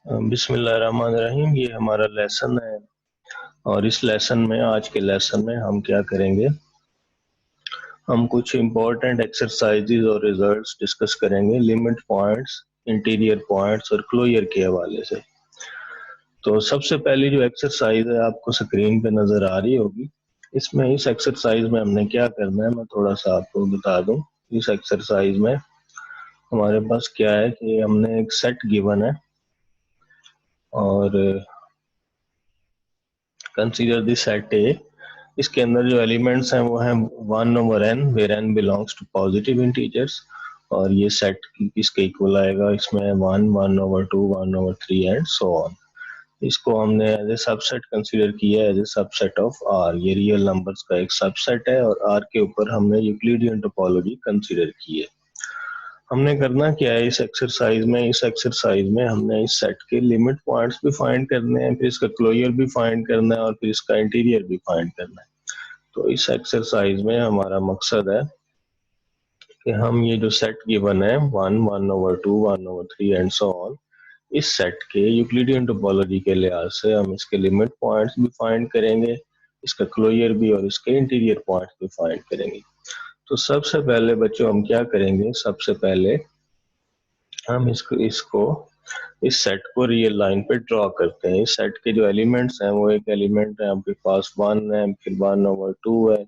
बिस्मिल्लाहिर्रहमानिर्रहीम। ये हमारा लेसन है और इस लेसन में आज के लेसन में हम क्या करेंगे, हम कुछ इम्पोर्टेंट एक्सरसाइजेज और रिजल्ट्स डिस्कस करेंगे लिमिट पॉइंट्स, इंटीरियर पॉइंट्स और क्लोजर के हवाले से। तो सबसे पहली जो एक्सरसाइज है आपको स्क्रीन पे नजर आ रही होगी। इसमें इस एक्सरसाइज में हमने क्या करना है मैं थोड़ा सा आपको बता दूं। इस एक्सरसाइज में हमारे पास क्या है कि हमने एक सेट गिवन है और कंसीडर दिस सेट ए। इसके अंदर जो एलिमेंट्स हैं वो हैं 1/n where n belongs to positive integers, और ये सेट किसके इक्वल आएगा, इसमें 1, 1/2, 1/3 एंड सो ऑन। इसको हमने एज ए सबसेट कंसीडर किया है, as a subset of R. ये रियल नंबर्स का एक सबसेट है और आर के ऊपर हमने यूक्लिडियन टोपोलॉजी कंसीडर की है। हमने करना क्या है इस एक्सरसाइज में, इस एक्सरसाइज में हमने इस सेट के लिमिट पॉइंट्स भी फाइंड करने हैं, फिर इसका क्लोजर भी फाइंड करना है और फिर इसका इंटीरियर भी फाइंड करना है। तो इस एक्सरसाइज में हमारा मकसद है कि हम ये जो सेट गिवन है 1, 1/2, 1/3 एंड सो ऑन, इस सेट के यूक्लिडियन टोपोलॉजी के लिहाज से हम इसके लिमिट पॉइंट्स भी फाइंड करेंगे, इसका क्लोजर भी और इसके इंटीरियर पॉइंट्स भी फाइंड करेंगे। तो सबसे पहले बच्चों हम क्या करेंगे, सबसे पहले हम इसको इस सेट को रियल लाइन पे ड्रॉ करते हैं। इस सेट के जो एलिमेंट्स हैं वो एक एलिमेंट है आपके पास 1 है, फिर 1/2 है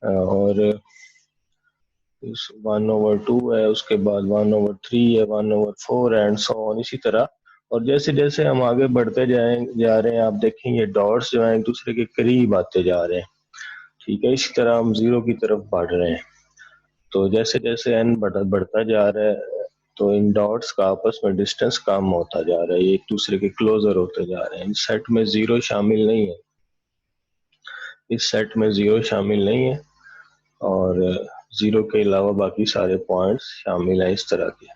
और इस 1/2 है, उसके बाद 1/3 है, 1/4 एंड सो ऑन, इसी तरह। और जैसे जैसे हम आगे बढ़ते जा रहे हैं आप देखेंगे डॉट्स जो है एक दूसरे के करीब आते जा रहे हैं। ठीक है, इसी तरह हम जीरो की तरफ बढ़ रहे हैं। तो जैसे जैसे एन बढ़ता जा रहा है तो इन डॉट्स का आपस में डिस्टेंस कम होता जा रहा है, ये एक दूसरे के क्लोजर होते जा रहे हैं। इस सेट में जीरो शामिल नहीं है, इस सेट में जीरो शामिल नहीं है और जीरो के अलावा बाकी सारे पॉइंट्स शामिल हैं इस तरह के।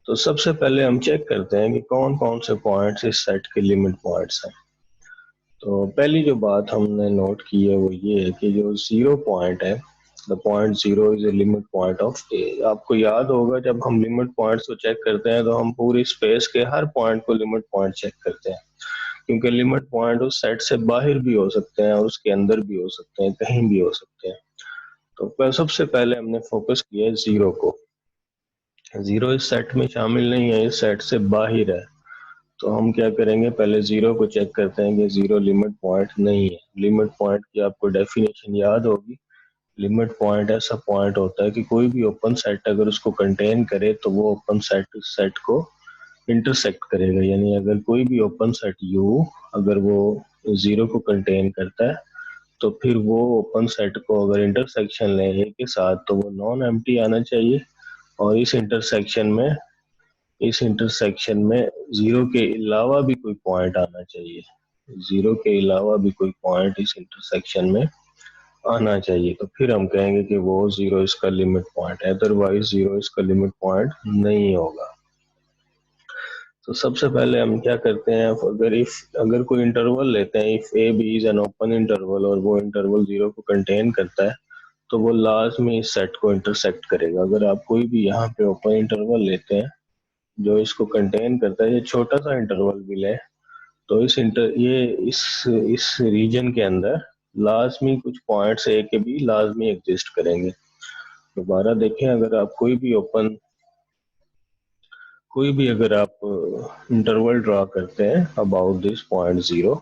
तो सबसे पहले हम चेक करते हैं कि कौन कौन से पॉइंट्स इस सेट के लिमिट पॉइंट्स हैं। तो पहली जो बात हमने नोट की है वो ये है कि जो जीरो पॉइंट है, the point zero is a limit point of A. आपको याद होगा जब हम लिमिट पॉइंट्स को चेक करते हैं तो हम पूरी स्पेस के हर पॉइंट को लिमिट पॉइंट चेक करते हैं, क्योंकि लिमिट पॉइंट उस सेट से बाहर भी हो सकते हैं और उसके अंदर भी हो सकते हैं, कहीं भी हो सकते हैं। तो सबसे पहले हमने फोकस किया है जीरो को। जीरो इस सेट में शामिल नहीं है, इस सेट से बाहर है। तो हम क्या करेंगे, पहले जीरो को चेक करते हैं कि जीरो लिमिट पॉइंट नहीं है। लिमिट पॉइंट की आपको डेफिनेशन याद होगी। लिमिट पॉइंट ऐसा पॉइंट होता है कि कोई भी ओपन सेट अगर उसको कंटेन करे तो वो ओपन सेट सेट को इंटरसेक्ट करेगा। यानी अगर कोई भी ओपन सेट यू अगर वो जीरो को कंटेन करता है तो फिर वो ओपन सेट को अगर इंटरसेक्शन ले ए के साथ तो वो नॉन एम्प्टी आना चाहिए। और इस इंटरसेक्शन में जीरो के अलावा भी कोई पॉइंट आना चाहिए, जीरो के अलावा भी कोई पॉइंट इस इंटरसेक्शन में आना चाहिए। तो फिर हम कहेंगे कि वो जीरो इसका लिमिट पॉइंट है, अदरवाइज जीरो इसका लिमिट पॉइंट नहीं होगा। तो सबसे पहले हम क्या करते हैं, अगर कोई इंटरवल लेते हैं, if A B is an open interval और वो इंटरवल जीरो को कंटेन करता है तो वो लाजमी इस सेट को इंटरसेक्ट करेगा। अगर आप कोई भी यहाँ पे ओपन इंटरवल लेते हैं जो इसको कंटेन करता है, ये छोटा सा इंटरवल भी ले, तो इस रीजन के अंदर लाजमी कुछ पॉइंट्स ए के भी लाजमी एग्जिस्ट करेंगे। दोबारा देखें, कोई भी अगर आप इंटरवल ड्रा करते हैं अबाउट दिस पॉइंट जीरो,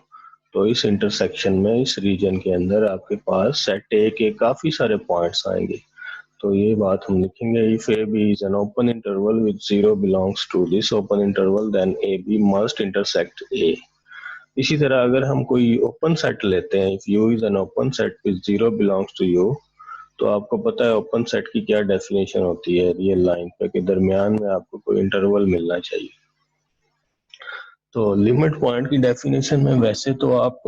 तो इस इंटरसेक्शन में इस रीजन के अंदर आपके पास सेट ए के काफी सारे पॉइंट्स आएंगे। तो ये बात हम लिखेंगे, if A B is an open interval with zero belongs to this open interval then A B must intersect A. इसी तरह अगर हम कोई ओपन सेट लेते हैं, if U is an open set with zero belongs to U, तो आपको पता है ओपन सेट की क्या डेफिनेशन होती है रियल लाइन पे के दरमियान में आपको कोई इंटरवल मिलना चाहिए। तो लिमिट पॉइंट की डेफिनेशन में वैसे तो आप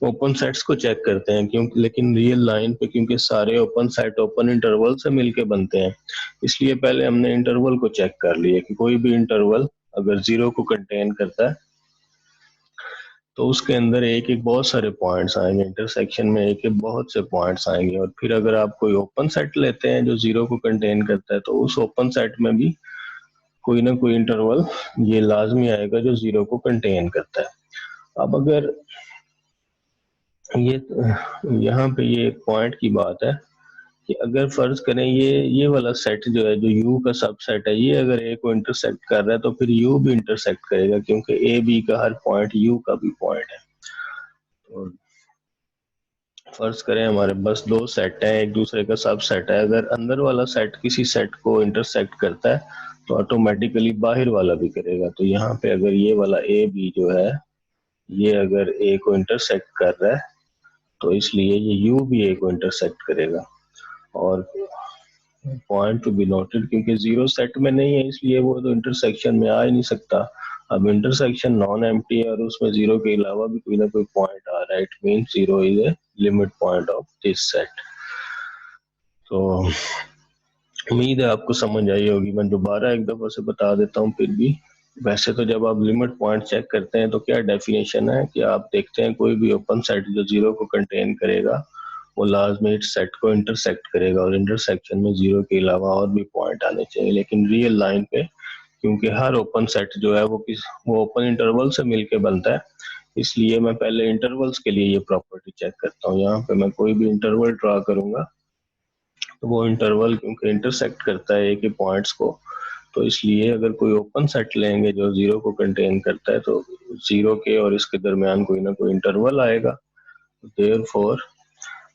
ओपन सेट्स को चेक करते हैं क्योंकि, लेकिन रियल लाइन पे क्योंकि सारे ओपन सेट ओपन इंटरवल से मिलके बनते हैं, इसलिए पहले हमने इंटरवल को चेक कर लिया कि कोई भी इंटरवल अगर जीरो को कंटेन करता है तो उसके अंदर एक एक बहुत सारे पॉइंट्स आएंगे, इंटरसेक्शन में एक एक बहुत से पॉइंट्स आएंगे। और फिर अगर आप कोई ओपन सेट लेते हैं जो जीरो को कंटेन करता है तो उस ओपन सेट में भी कोई ना कोई इंटरवल ये लाजमी आएगा जो 0 को कंटेन करता है। अब अगर ये यहाँ पे ये एक पॉइंट की बात है कि अगर फर्ज करें ये वाला सेट जो है, जो यू का सबसेट है, ये अगर ए को इंटरसेक्ट कर रहा है तो फिर यू भी इंटरसेक्ट करेगा, क्योंकि ए बी का हर पॉइंट यू का भी पॉइंट है। तो फर्ज करें हमारे बस दो सेट है, एक दूसरे का सबसेट है, अगर अंदर वाला सेट किसी सेट को इंटरसेक्ट करता है तो ऑटोमेटिकली बाहर वाला भी करेगा। तो यहाँ पे अगर ये वाला ए बी जो है ये अगर ए को इंटरसेक्ट कर रहा है तो इसलिए ये यू भी ए को इंटरसेक्ट करेगा। और पॉइंट टू बी नोटेड, क्योंकि 0 सेट में नहीं है इसलिए वो तो इंटरसेक्शन में आ ही नहीं सकता। अब इंटरसेक्शन नॉन एम्प्टी है और उसमें 0 के अलावा भी कोई ना कोई पॉइंट आ रहा है, it means 0 is a limit point of this set. तो उम्मीद है आपको समझ आई होगी, मैं दोबारा एक दफा से बता देता हूँ फिर भी। वैसे तो जब आप लिमिट पॉइंट चेक करते हैं तो क्या डेफिनेशन है कि आप देखते हैं कोई भी ओपन सेट जो 0 को कंटेन करेगा वो लाजमी इस सेट को इंटरसेक्ट करेगा, और इंटरसेक्शन में 0 के अलावा और भी पॉइंट आने चाहिए। लेकिन रियल लाइन पे क्योंकि हर ओपन सेट जो है वो ओपन इंटरवल से मिलके बनता है, इसलिए मैं पहले इंटरवल्स के लिए ये प्रॉपर्टी चेक करता हूँ। यहाँ पे मैं कोई भी इंटरवल ड्रा करूंगा तो वो इंटरवल क्योंकि इंटरसेक्ट करता है एक ही पॉइंट्स को, तो इसलिए अगर कोई ओपन सेट लेंगे जो 0 को कंटेन करता है तो 0 के और इसके दरमियान कोई ना कोई इंटरवल आएगा। देयरफॉर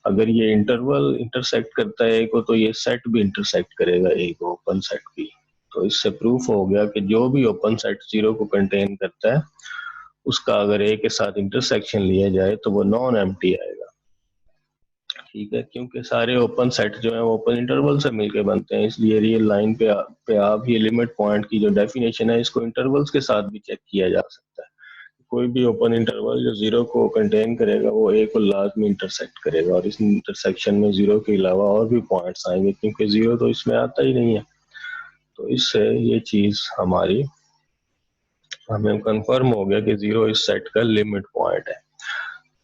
अगर ये इंटरवल इंटरसेक्ट करता है ए को तो ये सेट भी इंटरसेक्ट करेगा ए को, ओपन सेट भी। तो इससे प्रूफ हो गया कि जो भी ओपन सेट 0 को कंटेन करता है उसका अगर ए के साथ इंटरसेक्शन लिया जाए तो वो नॉन एम्प्टी आएगा। ठीक है, क्योंकि सारे ओपन सेट जो है वो ओपन इंटरवल से मिलके बनते हैं, इसलिए रियल लाइन पे आप ये लिमिट पॉइंट की जो डेफिनेशन है इसको इंटरवल्स के साथ भी चेक किया जा सकता है। कोई भी ओपन इंटरवल जो 0 को कंटेन करेगा वो ए को लाजमी इंटरसेक्ट करेगा, और इस इंटरसेक्शन में 0 के अलावा और भी पॉइंट्स आएंगे क्योंकि 0 तो इसमें आता ही नहीं है। तो इससे ये चीज हमें कंफर्म हो गया कि 0 इस सेट का लिमिट पॉइंट है।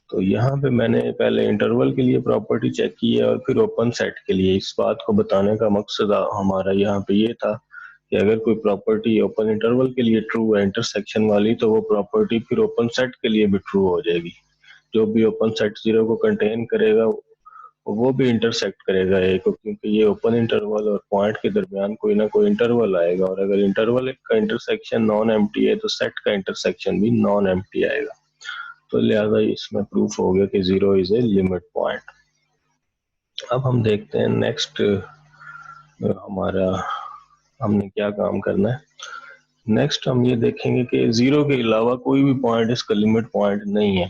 तो यहाँ पे मैंने पहले इंटरवल के लिए प्रॉपर्टी चेक की है और फिर ओपन सेट के लिए। इस बात को बताने का मकसद हमारा यहाँ पे ये था कि अगर कोई प्रॉपर्टी ओपन इंटरवल के लिए ट्रू है इंटरसेक्शन वाली, तो वो प्रॉपर्टी फिर ओपन सेट के लिए भी ट्रू हो जाएगी। जो भी ओपन सेट 0 को कंटेन करेगा वो भी इंटरसेक्ट करेगा ए को, क्योंकि ये ओपन इंटरवल और पॉइंट के दरमियान कोई ना कोई इंटरवल आएगा, और अगर इंटरवल का इंटरसेक्शन नॉन एम्प्टी है तो सेट का इंटरसेक्शन भी नॉन एम्प्टी आएगा। तो लिहाजा इसमें प्रूफ हो गया कि 0 इज ए लिमिट पॉइंट। अब हम देखते हैं नेक्स्ट हमारा हमने क्या काम करना है। नेक्स्ट हम ये देखेंगे कि 0 के अलावा कोई भी पॉइंट इसका लिमिट पॉइंट नहीं है।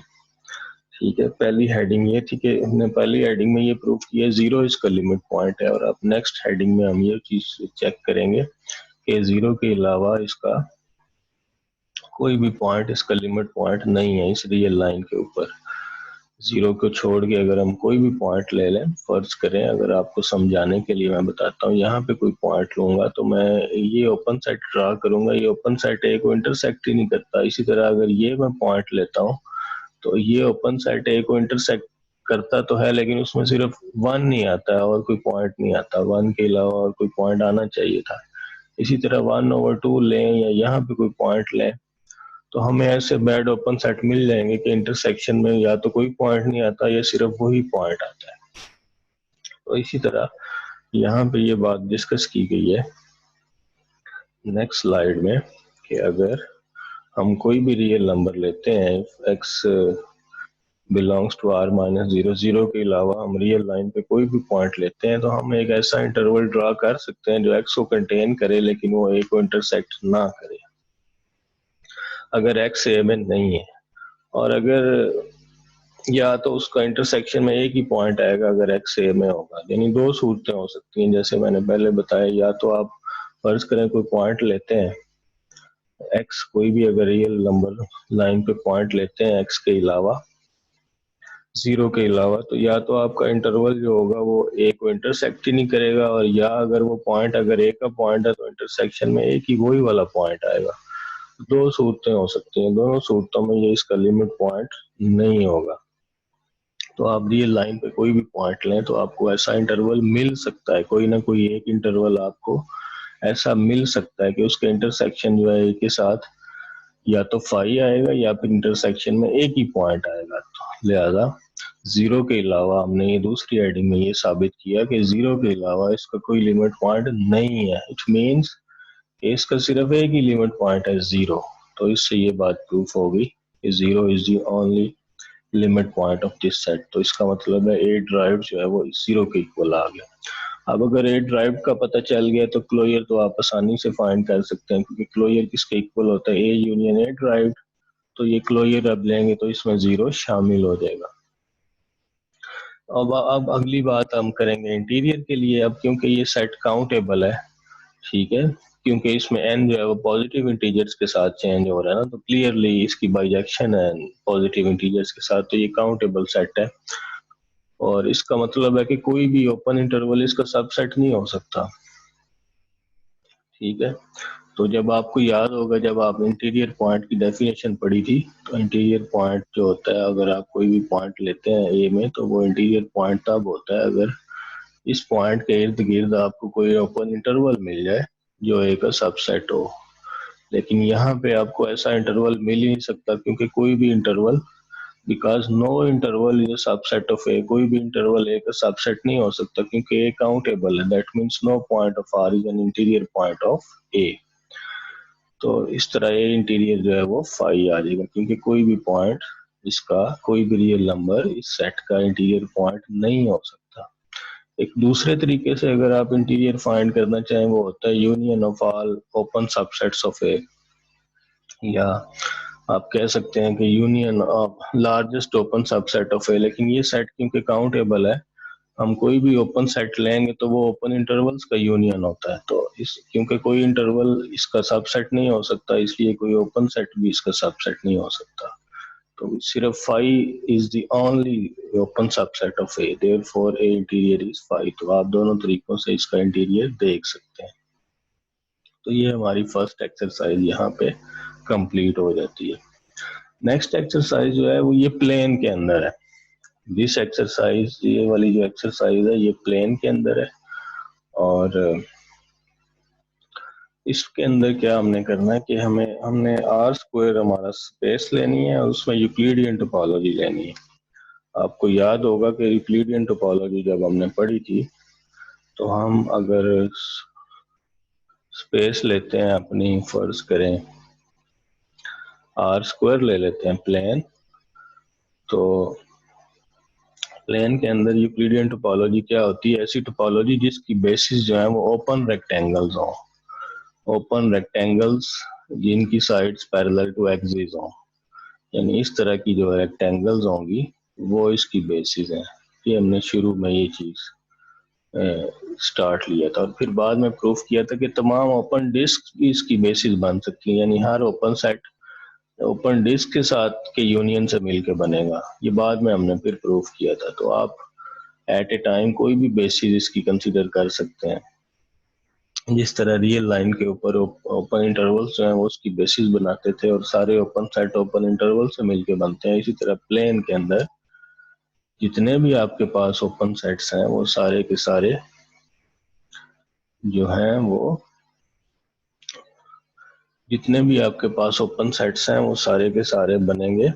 ठीक है, पहली हेडिंग ये थी कि हमने पहली हेडिंग में ये प्रूफ किया 0 इसका लिमिट पॉइंट है, और अब नेक्स्ट हेडिंग में हम ये चीज चेक करेंगे कि 0 के अलावा इसका कोई भी पॉइंट इसका लिमिट पॉइंट नहीं है इस रियल लाइन के ऊपर। 0 को छोड़ के अगर हम कोई भी पॉइंट ले लें, फर्ज करें, अगर आपको समझाने के लिए मैं बताता हूँ, यहाँ पे कोई पॉइंट लूंगा तो मैं ये ओपन सेट ड्रा करूंगा, ये ओपन सेट ए को इंटरसेक्ट ही नहीं करता। इसी तरह अगर ये मैं पॉइंट लेता हूँ तो ये ओपन सेट ए को इंटरसेक्ट करता तो है, लेकिन उसमें सिर्फ 1 नहीं आता है और कोई पॉइंट नहीं आता। 1 के अलावा और कोई पॉइंट आना चाहिए था। इसी तरह 1/2 लें या यहाँ पे कोई पॉइंट लें तो हमें ऐसे बैड ओपन सेट मिल जाएंगे कि इंटरसेक्शन में या तो कोई पॉइंट नहीं आता या सिर्फ वही पॉइंट आता है। तो इसी तरह यहाँ पे ये बात डिस्कस की गई है नेक्स्ट स्लाइड में कि अगर हम कोई भी रियल नंबर लेते हैं, X belongs to r minus 0, 0 के अलावा हम रियल लाइन पे कोई भी पॉइंट लेते हैं तो हम एक ऐसा इंटरवल ड्रा कर सकते हैं जो x को कंटेन करे लेकिन वो a को इंटरसेक्ट ना करे अगर x a में नहीं है, और अगर या तो उसका इंटरसेक्शन में एक ही पॉइंट आएगा अगर एक्स ए में होगा। यानी दो सूरतें हो सकती हैं जैसे मैंने पहले बताया, या तो आप फर्ज करें कोई पॉइंट लेते हैं एक्स, कोई भी अगर रियल नंबर लाइन पे पॉइंट लेते हैं एक्स के अलावा 0 के अलावा, तो या तो आपका इंटरवल जो होगा वो ए को इंटरसेक्ट ही नहीं करेगा, और या अगर वो पॉइंट अगर ए का पॉइंट है तो इंटरसेक्शन में एक ही वही वाला पॉइंट आएगा। दो सूरतें हो सकती हैं, दोनों सूरतों में ये इसका लिमिट पॉइंट नहीं होगा। तो आप रियल लाइन पे कोई भी पॉइंट लें तो आपको ऐसा इंटरवल मिल सकता है, कोई ना कोई एक इंटरवल आपको ऐसा मिल सकता है कि उसका इंटरसेक्शन जो है ए के साथ या तो फाई आएगा या फिर इंटरसेक्शन में एक ही पॉइंट आएगा। तो लिहाजा जीरो के अलावा हमने ये दूसरी हेडिंग में ये साबित किया कि जीरो के अलावा इसका कोई लिमिट पॉइंट नहीं है। इट मीन्स इसका सिर्फ एक ही लिमिट पॉइंट है, जीरो। तो इससे ये बात प्रूफ होगी कि zero is the only limit point of this set. तो इसका मतलब है ए ड्राइव जो है वो जीरो के इक्वल आ गया। अब अगर ए ड्राइव का पता चल गया तो क्लोजर तो आप आसानी से फाइंड कर सकते हैं, क्योंकि क्लोजर किसके इक्वल होता है, ए यूनियन ए ड्राइव। तो ये क्लोजर अब लेंगे तो इसमें जीरो शामिल हो जाएगा। अब अगली बात हम करेंगे इंटीरियर के लिए। अब क्योंकि ये सेट काउंटेबल है, ठीक है, क्योंकि इसमें एन जो है वो पॉजिटिव इंटीजर्स के साथ चेंज हो रहा है ना, तो क्लियरली इसकी बाइजेक्शन है पॉजिटिव इंटीजर्स के साथ, तो ये काउंटेबल सेट है। और इसका मतलब है कि कोई भी ओपन इंटरवल इसका सबसेट नहीं हो सकता, ठीक है। तो जब आपको याद होगा, जब आप इंटीरियर पॉइंट की डेफिनेशन पढ़ी थी, तो इंटीरियर पॉइंट जो होता है, अगर आप कोई भी पॉइंट लेते हैं ए में, तो वो इंटीरियर पॉइंट तब होता है अगर इस पॉइंट के इर्द गिर्द आपको कोई ओपन इंटरवल मिल जाए जो ए का सबसेट हो। लेकिन यहाँ पे आपको ऐसा इंटरवल मिल ही नहीं सकता, क्योंकि कोई भी interval, because no interval is a subset of A, कोई भी इंटरवल ए का सबसेट नहीं हो सकता, क्योंकि ए काउंटेबल है। That means no point of R is an interior point of A. तो इस तरह ए इंटीरियर जो है वो फाई आ जाएगा, क्योंकि कोई भी पॉइंट इसका, कोई भी रियल नंबर इस सेट का इंटीरियर पॉइंट नहीं हो सकता। एक दूसरे तरीके से अगर आप इंटीरियर फाइंड करना चाहें, वो होता है union of all open subsets of A, या आप कह सकते हैं कि union of largest open subset of A. लेकिन ये सेट क्योंकि काउंटेबल है, हम कोई भी ओपन सेट लेंगे तो वो ओपन इंटरवल्स का यूनियन होता है। तो इस क्योंकि कोई इंटरवल इसका सबसेट नहीं हो सकता, इसलिए कोई ओपन सेट भी इसका सबसेट नहीं हो सकता। तो सिर्फ phi is the only open subset of A, therefore A interior is phi. तो आप दोनों तरीकों से इसका इंटीरियर देख सकते हैं। तो ये हमारी फर्स्ट एक्सरसाइज यहाँ पे कंप्लीट हो जाती है। नेक्स्ट एक्सरसाइज जो है वो ये प्लेन के अंदर है। दिस एक्सरसाइज, ये वाली जो एक्सरसाइज है ये प्लेन के अंदर है। और इसके अंदर क्या हमने करना है कि हमने आर स्क्वायर हमारा स्पेस लेनी है और उसमें यूक्लिडियन टोपोलॉजी लेनी है। आपको याद होगा कि यूक्लिडियन टोपोलॉजी जब हमने पढ़ी थी, तो हम अगर स्पेस लेते हैं अपनी, फर्ज करें आर स्क्वायर ले लेते हैं प्लेन, तो प्लेन के अंदर यूक्लिडियन टोपोलॉजी क्या होती है, ऐसी टोपोलॉजी जिसकी बेसिस जो है वो ओपन रेक्टेंगल्स हो, ओपन रेक्टेंगल्स जिनकी साइड्स पैरेलल टू एक्सिस हो, यानी इस तरह की जो रेक्टेंगल्स होंगी वो इसकी बेसिस है। ये हमने शुरू में ये चीज स्टार्ट लिया था, और फिर बाद में प्रूफ किया था कि तमाम ओपन डिस्क भी इसकी बेसिस बन सकती है, यानी हर ओपन सेट ओपन डिस्क के साथ के यूनियन से मिलकर बनेगा। ये बाद में हमने फिर प्रूफ किया था। तो आप एट ए टाइम कोई भी बेसिस इसकी कंसीडर कर सकते हैं। जिस तरह रियल लाइन के ऊपर ओपन इंटरवल्स जो है वो उसकी बेसिस बनाते थे, और सारे ओपन सेट ओपन इंटरवल से मिलके बनते हैं, इसी तरह प्लेन के अंदर जितने भी आपके पास ओपन सेट्स हैं वो सारे के सारे जो हैं वो, जितने भी आपके पास ओपन सेट्स हैं वो सारे के सारे बनेंगे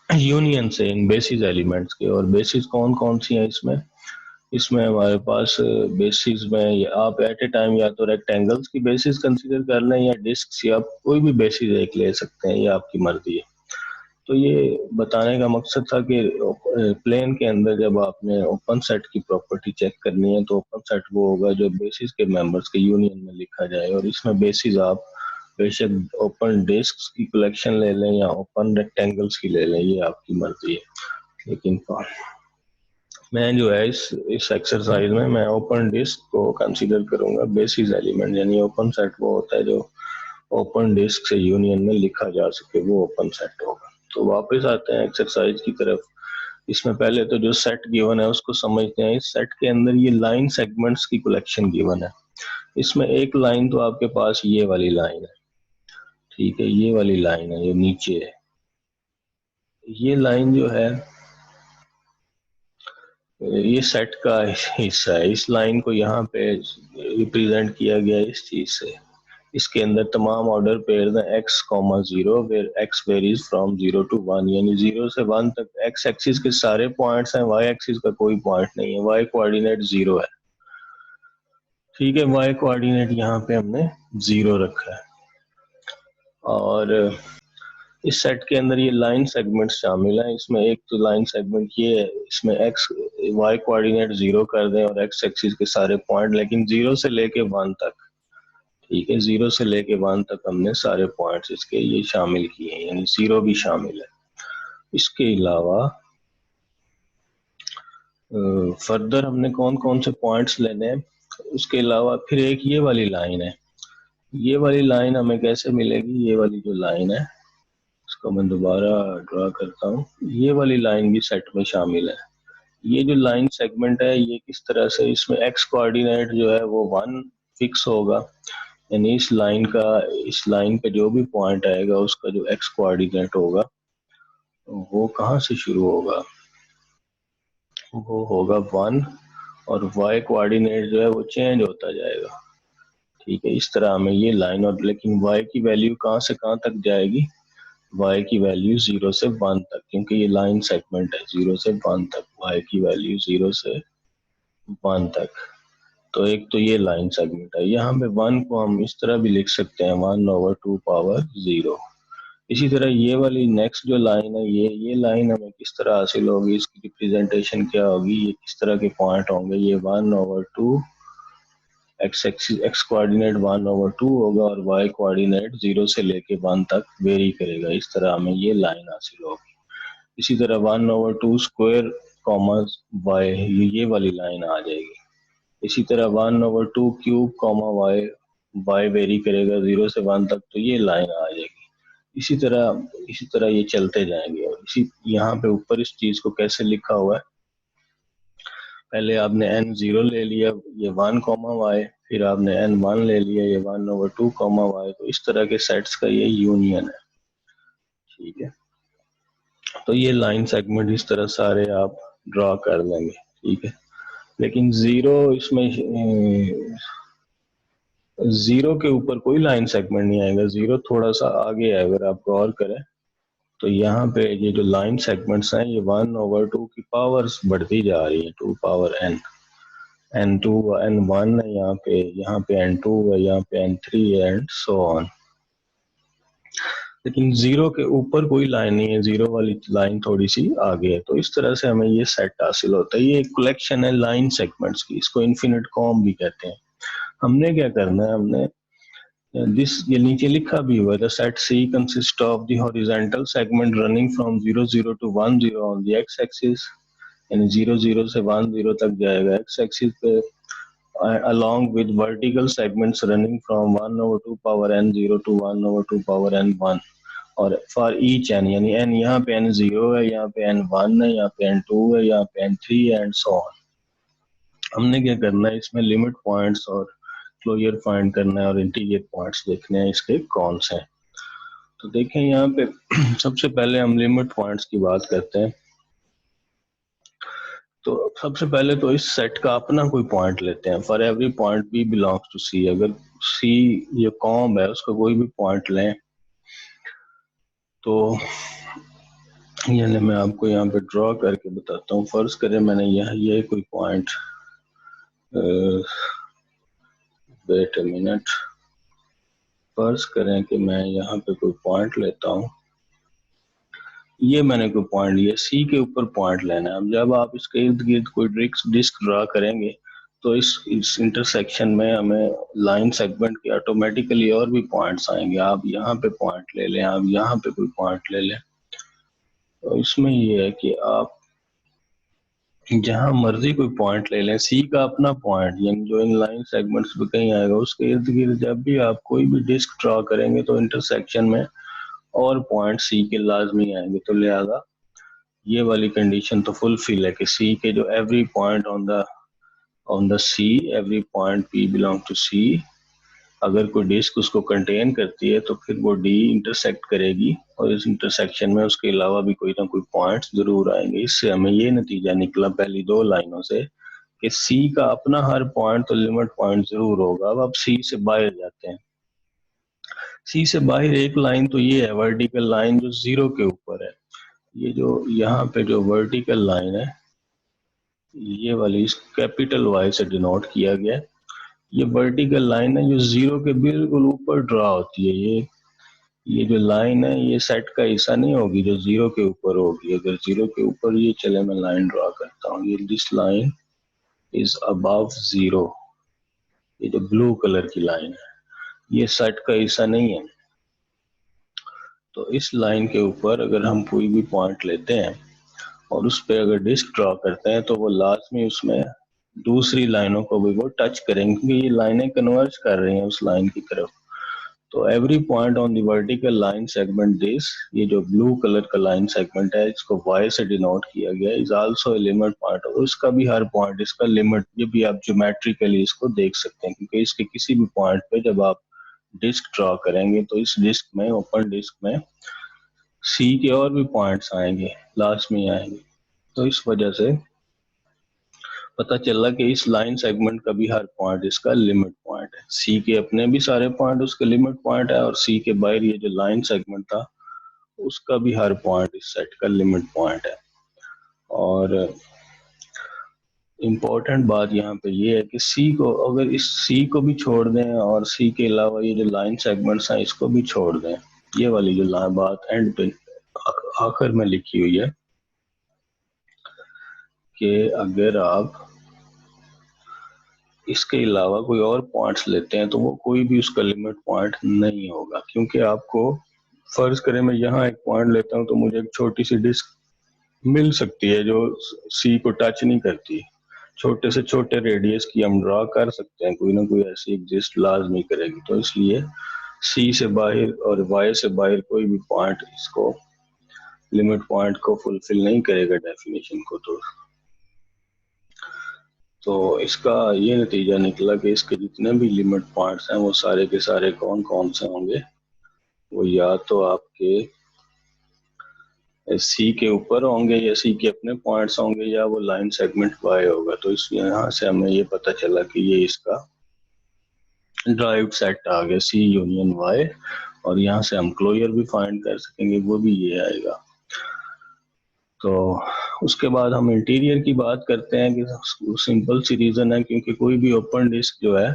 यूनियन से इन बेसिस एलिमेंट्स के। और बेसिस कौन कौन सी हैं इसमें, इसमें हमारे पास बेसिस में आप एट ए टाइम या तो रेक्टेंगल्स की बेसिस कंसीडर कर लें या डिस्क, या आप कोई भी बेसिस एक ले सकते हैं, ये आपकी मर्जी है। तो ये बताने का मकसद था कि प्लेन के अंदर जब आपने ओपन सेट की प्रॉपर्टी चेक करनी है, तो ओपन सेट वो होगा जो बेसिस के मेंबर्स के यूनियन में लिखा जाए। और इसमें बेसिस आप बेशक ओपन डिस्क की कलेक्शन ले लें या ओपन रेक्टेंगल्स की ले लें, ये आपकी मर्जी है। लेकिन मैं जो है इस एक्सरसाइज में मैं ओपन डिस्क को कंसीडर करूंगा बेसिस एलिमेंट, यानी ओपन सेट वो होता है जो ओपन डिस्क से यूनियन में लिखा जा सके, वो ओपन सेट होगा। तो वापस आते हैं एक्सरसाइज की तरफ। इसमें पहले तो जो सेट गिवन है उसको समझते हैं। इस सेट के अंदर ये लाइन सेगमेंट्स की कलेक्शन गिवन है। इसमें एक लाइन तो आपके पास ये वाली लाइन है, ठीक है, ये वाली लाइन है जो नीचे है। ये लाइन जो है ये सेट का हिस्सा है। इस लाइन को यहाँ पे रिप्रेजेंट किया गया इस चीज से। इसके अंदर तमाम ऑर्डर पेयर हैं x, 0 where x varies from 0 to 1, यानी 0 से 1 तक x एक्सिस के सारे पॉइंट्स हैं, y एक्सिस का कोई पॉइंट नहीं है, y कोऑर्डिनेट 0 है। ठीक है, y कोऑर्डिनेट यहाँ पे हमने 0 रखा है। और इस सेट के अंदर ये लाइन सेगमेंट शामिल हैं। इसमें एक तो लाइन सेगमेंट ये है, इसमें x y कोऑर्डिनेट 0 कर दें और x एक्सिस के सारे पॉइंट, लेकिन 0 से लेके 1 तक। ठीक है, 0 से लेके 1 तक हमने सारे पॉइंट्स इसके ये शामिल किए हैं, यानी 0 भी शामिल है। इसके अलावा फर्दर हमने कौन कौन से पॉइंट्स लेने हैं, उसके अलावा फिर एक ये वाली लाइन है। ये वाली लाइन हमें कैसे मिलेगी? ये वाली जो लाइन है इसको मैं दोबारा ड्रा करता हूँ। ये वाली लाइन भी सेट में शामिल है। ये जो लाइन सेगमेंट है ये किस तरह से, इसमें x कोऑर्डिनेट जो है वो 1 फिक्स होगा, यानी इस लाइन पे जो भी पॉइंट आएगा उसका जो x कोऑर्डिनेट होगा वो कहाँ से शुरू होगा? वो होगा 1, और y कोऑर्डिनेट जो है वो चेंज होता जाएगा। ठीक है, इस तरह हमें ये लाइन, और लेकिन y की वैल्यू कहाँ से कहाँ तक जाएगी? y की वैल्यू 0 से 1 तक, क्योंकि ये लाइन सेगमेंट है 0 से 1 तक, y की वैल्यू 0 से 1 तक। तो एक तो ये लाइन सेगमेंट है। यहाँ पे 1 को हम इस तरह भी लिख सकते हैं 1/2 पावर 0। इसी तरह ये वाली नेक्स्ट जो लाइन है, ये लाइन हमें किस तरह हासिल होगी, इसकी रिप्रेजेंटेशन क्या होगी, ये किस तरह के पॉइंट होंगे? ये 1/2 x कोऑर्डिनेट 1/2 होगा और y कोऑर्डिनेट 0 से लेके 1 तक वेरी करेगा। इस तरह हमें ये लाइन हासिल होगी। इसी तरह 1/2 स्क्वायर कॉमा y, ये वाली लाइन आ जाएगी। इसी तरह 1/2 क्यूब कॉमा y वेरी करेगा 0 से 1 तक, तो ये लाइन आ जाएगी। इसी तरह ये चलते जाएंगे। और इसी यहाँ पे ऊपर इस चीज को कैसे लिखा हुआ है, पहले आपने n0 ले लिया, ये 1 कॉमा y, फिर आपने n1 ले लिया, ये 1/2 कॉमा y। तो इस तरह के सेट्स का ये यूनियन है। ठीक है, तो ये लाइन सेगमेंट इस तरह सारे आप ड्रॉ कर लेंगे। ठीक है, लेकिन जीरो के ऊपर कोई लाइन सेगमेंट नहीं आएगा, जीरो थोड़ा सा आगे है। अगर आप गौर करें तो यहाँ पे ये जो लाइन सेगमेंट्स हैं ये 1/2 की पावर्स बढ़ती जा रही है, 2 पावर n, n2 n1 है, यहाँ पे n2 है, यहाँ पे n3 है, एंड सो ऑन। लेकिन जीरो के ऊपर कोई लाइन नहीं है, जीरो वाली लाइन थोड़ी सी आगे है। तो इस तरह से हमें ये सेट हासिल होता है। ये एक कलेक्शन है लाइन सेगमेंट्स की, इसको इन्फिनिट कॉम भी कहते हैं। हमने क्या करना है, हमने ये नीचे लिखा भी हुआ है, the set C consist of the horizontal segment running from 0 to 1 0 on the x axis, यानी 0 से 1 0 तक जाएगा x एक्सिस पे, along with vertical segments running from 1/2 power n0 to 1/2 power n1, और फॉर ईच n, यानी n यहाँ पे n0 है, यहाँ पे n1 है, यहाँ पे n2 है, यहाँ पे n3 है, एंड सो ऑन। हमने क्या करना है, इसमें लिमिट पॉइंट्स और क्लोजर फाइंड करना है और इंटीरियर पॉइंट्स देखने हैं इसके कौन से हैं। तो देखें यहाँ पे सबसे पहले हम लिमिट पॉइंट्स की बात करते हैं। तो सबसे पहले तो इस सेट का अपना कोई पॉइंट लेते हैं। For every point B belongs to C, अगर सी ये कॉम है उसका कोई भी पॉइंट लें, तो यानी मैं आपको यहाँ पे ड्रॉ करके बताता हूँ। फर्ज करें मैंने ये कोई पॉइंट, वेट अ मिनट, फर्ज करें कि मैं यहाँ पे कोई पॉइंट लेता हूँ, ये मैंने कोई पॉइंट लिया, सी के ऊपर पॉइंट लेना है। अब जब आप इसके इर्द गिर्द कोई डिस्क ड्रा करेंगे तो इस इंटरसेक्शन में हमें लाइन सेगमेंट के ऑटोमेटिकली और भी पॉइंट्स आएंगे। आप यहाँ पे पॉइंट ले लें, आप यहाँ पे कोई पॉइंट ले लें, तो इसमें ये है कि आप जहां मर्जी कोई पॉइंट ले लें, सी का अपना पॉइंट, यानी जो इन लाइन सेगमेंट्स पे कहीं आएगा उसके इर्द गिर्द जब भी आप कोई भी डिस्क ड्रॉ करेंगे तो इंटरसेक्शन में और पॉइंट सी के लाजमी आएंगे। तो लिहाजा ये वाली कंडीशन तो फुलफिल है कि सी के जो every point on the C, every point P belong to C, अगर कोई डिस्क उसको कंटेन करती है तो फिर वो डी इंटरसेक्ट करेगी और इस इंटरसेक्शन में उसके अलावा भी कोई ना कोई पॉइंट्स जरूर आएंगे। इससे हमें ये नतीजा निकला पहली दो लाइनों से कि सी का अपना हर पॉइंट तो लिमिट पॉइंट जरूर होगा। अब सी से बाहर जाते हैं। सी से बाहर एक लाइन तो ये है वर्टिकल लाइन जो जीरो के ऊपर है। ये जो यहाँ पे जो वर्टिकल लाइन है ये वाली इस कैपिटल वाई से डिनोट किया गया है। ये वर्टिकल लाइन है जो जीरो के बिल्कुल ऊपर ड्रा होती है। ये जो लाइन है ये सेट का हिस्सा नहीं होगी जो जीरो के ऊपर होगी। अगर जीरो के ऊपर ये चले मैं लाइन ड्रा करता हूँ, ये this line is above zero. ये जो ब्लू कलर की लाइन है ये सेट का हिस्सा नहीं है। तो इस लाइन के ऊपर अगर हम कोई भी पॉइंट लेते हैं और उस पर अगर डिस्क ड्रॉ करते हैं तो वो लाजमी उसमें दूसरी लाइनों को भी वो टच करेंगे क्योंकि ये लाइनें कन्वर्ज कर रही हैं उस लाइन की तरफ। तो every point on the vertical line segment this, ये जो ब्लू कलर का लाइन सेगमेंट है इसको वाई से डिनोट किया गया है, is also a limit point. और उसका भी हर पॉइंट इसका लिमिट, ये भी आप ज्योमेट्रिकली इसको देख सकते हैं क्योंकि इसके किसी भी पॉइंट पे जब आप डिस्क ड्रॉ करेंगे तो इस डिस्क में, ओपन डिस्क में सी के और भी पॉइंट्स आएंगे, लास्ट में आएंगे। तो इस वजह से पता चला कि इस लाइन सेगमेंट का भी हर पॉइंट इसका लिमिट पॉइंट है। सी के अपने भी सारे पॉइंट उसके लिमिट पॉइंट है और सी के बाहर ये जो लाइन सेगमेंट था उसका भी हर पॉइंट इस सेट का लिमिट पॉइंट है। और इम्पोर्टेंट बात यहाँ पे ये है कि सी को, अगर इस सी को भी छोड़ दें और सी के अलावा ये जो लाइन सेगमेंट्स हैं इसको भी छोड़ दें, ये वाली जो बात एंड पे आखिर में लिखी हुई है कि अगर आप इसके अलावा कोई और पॉइंट्स लेते हैं तो वो कोई भी उसका लिमिट पॉइंट नहीं होगा। क्योंकि आपको फर्ज करें मैं यहाँ एक पॉइंट लेता हूँ तो मुझे एक छोटी सी डिस्क मिल सकती है जो सी को टच नहीं करती। छोटे से छोटे रेडियस की हम ड्रा कर सकते हैं, कोई ना कोई ऐसी एग्जिस्ट लाजमी करेगी। तो इसलिए सी से बाहर और वाई से बाहर कोई भी पॉइंट इसको लिमिट पॉइंट को फुलफिल नहीं करेगा डेफिनेशन को। तो इसका ये नतीजा निकला कि इसके जितने भी लिमिट पॉइंट्स हैं वो सारे के सारे कौन कौन से होंगे, वो या तो आपके सी के ऊपर होंगे या सी के अपने पॉइंट्स होंगे या वो लाइन सेगमेंट वाई होगा। तो इस यहाँ से हमें ये पता चला कि ये इसका ड्राइव्ड सेट आ गया सी यूनियन वाई। और यहाँ से हम क्लोजर भी फाइंड कर सकेंगे, वो भी ये आएगा। तो उसके बाद हम इंटीरियर की बात करते हैं कि सिंपल सी रीजन है क्योंकि कोई भी ओपन डिस्क जो है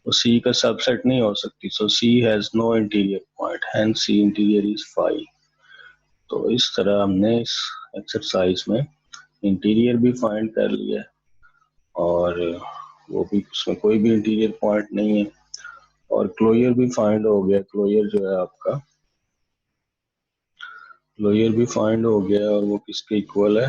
वो सी का सबसेट नहीं हो सकती। So C has no interior point, hence C interior is 5। तो इस तरह हमने इस एक्सरसाइज में इंटीरियर भी फाइंड कर लिया और वो भी उसमें कोई भी इंटीरियर पॉइंट नहीं है। और क्लोजर भी फाइंड हो गया। क्लोजर जो है आपका, क्लोजर भी फाइंड हो गया और वो किसके इक्वल है,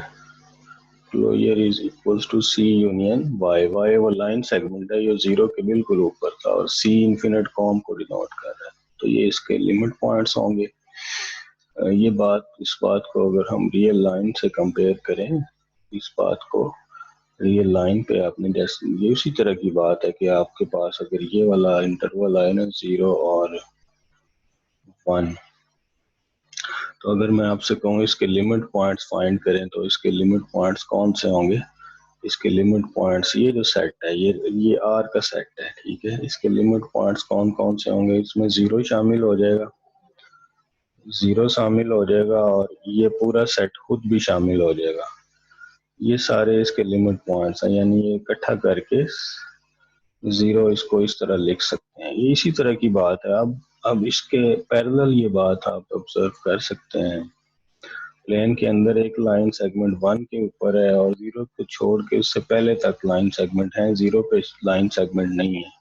closure is equals to C union Y. Y वो लाइन सेगमेंट है जो जीरो के बिल्कुल ऊपर था और सी इन्फिनिट कॉम को डिनोट कर रहा है। तो ये इसके लिमिट पॉइंट्स होंगे। ये बात, इस बात को अगर हम रियल लाइन से कंपेयर करें, इस बात को रियल लाइन पे आपने, जैसे ये उसी तरह की बात है कि आपके पास अगर ये वाला इंटरवल आए ना 0 और 1, तो अगर मैं आपसे कहूँ इसके लिमिट पॉइंट्स फाइंड करें तो इसके लिमिट पॉइंट्स कौन से होंगे। इसके लिमिट पॉइंट्स, ये जो सेट है ये आर का सेट है, ठीक है। इसके लिमिट पॉइंट्स कौन कौन से होंगे, इसमें जीरो शामिल हो जाएगा, जीरो शामिल हो जाएगा और ये पूरा सेट खुद भी शामिल हो जाएगा। ये सारे इसके लिमिट पॉइंट्स हैं, यानी ये इकट्ठा करके जीरो इसको इस तरह लिख सकते हैं। ये इसी तरह की बात है। अब इसके पैरेलल ये बात आप ऑब्जर्व कर सकते हैं। प्लेन के अंदर एक लाइन सेगमेंट 1 के ऊपर है और जीरो को छोड़ के उससे पहले तक लाइन सेगमेंट है, जीरो पे लाइन सेगमेंट नहीं है।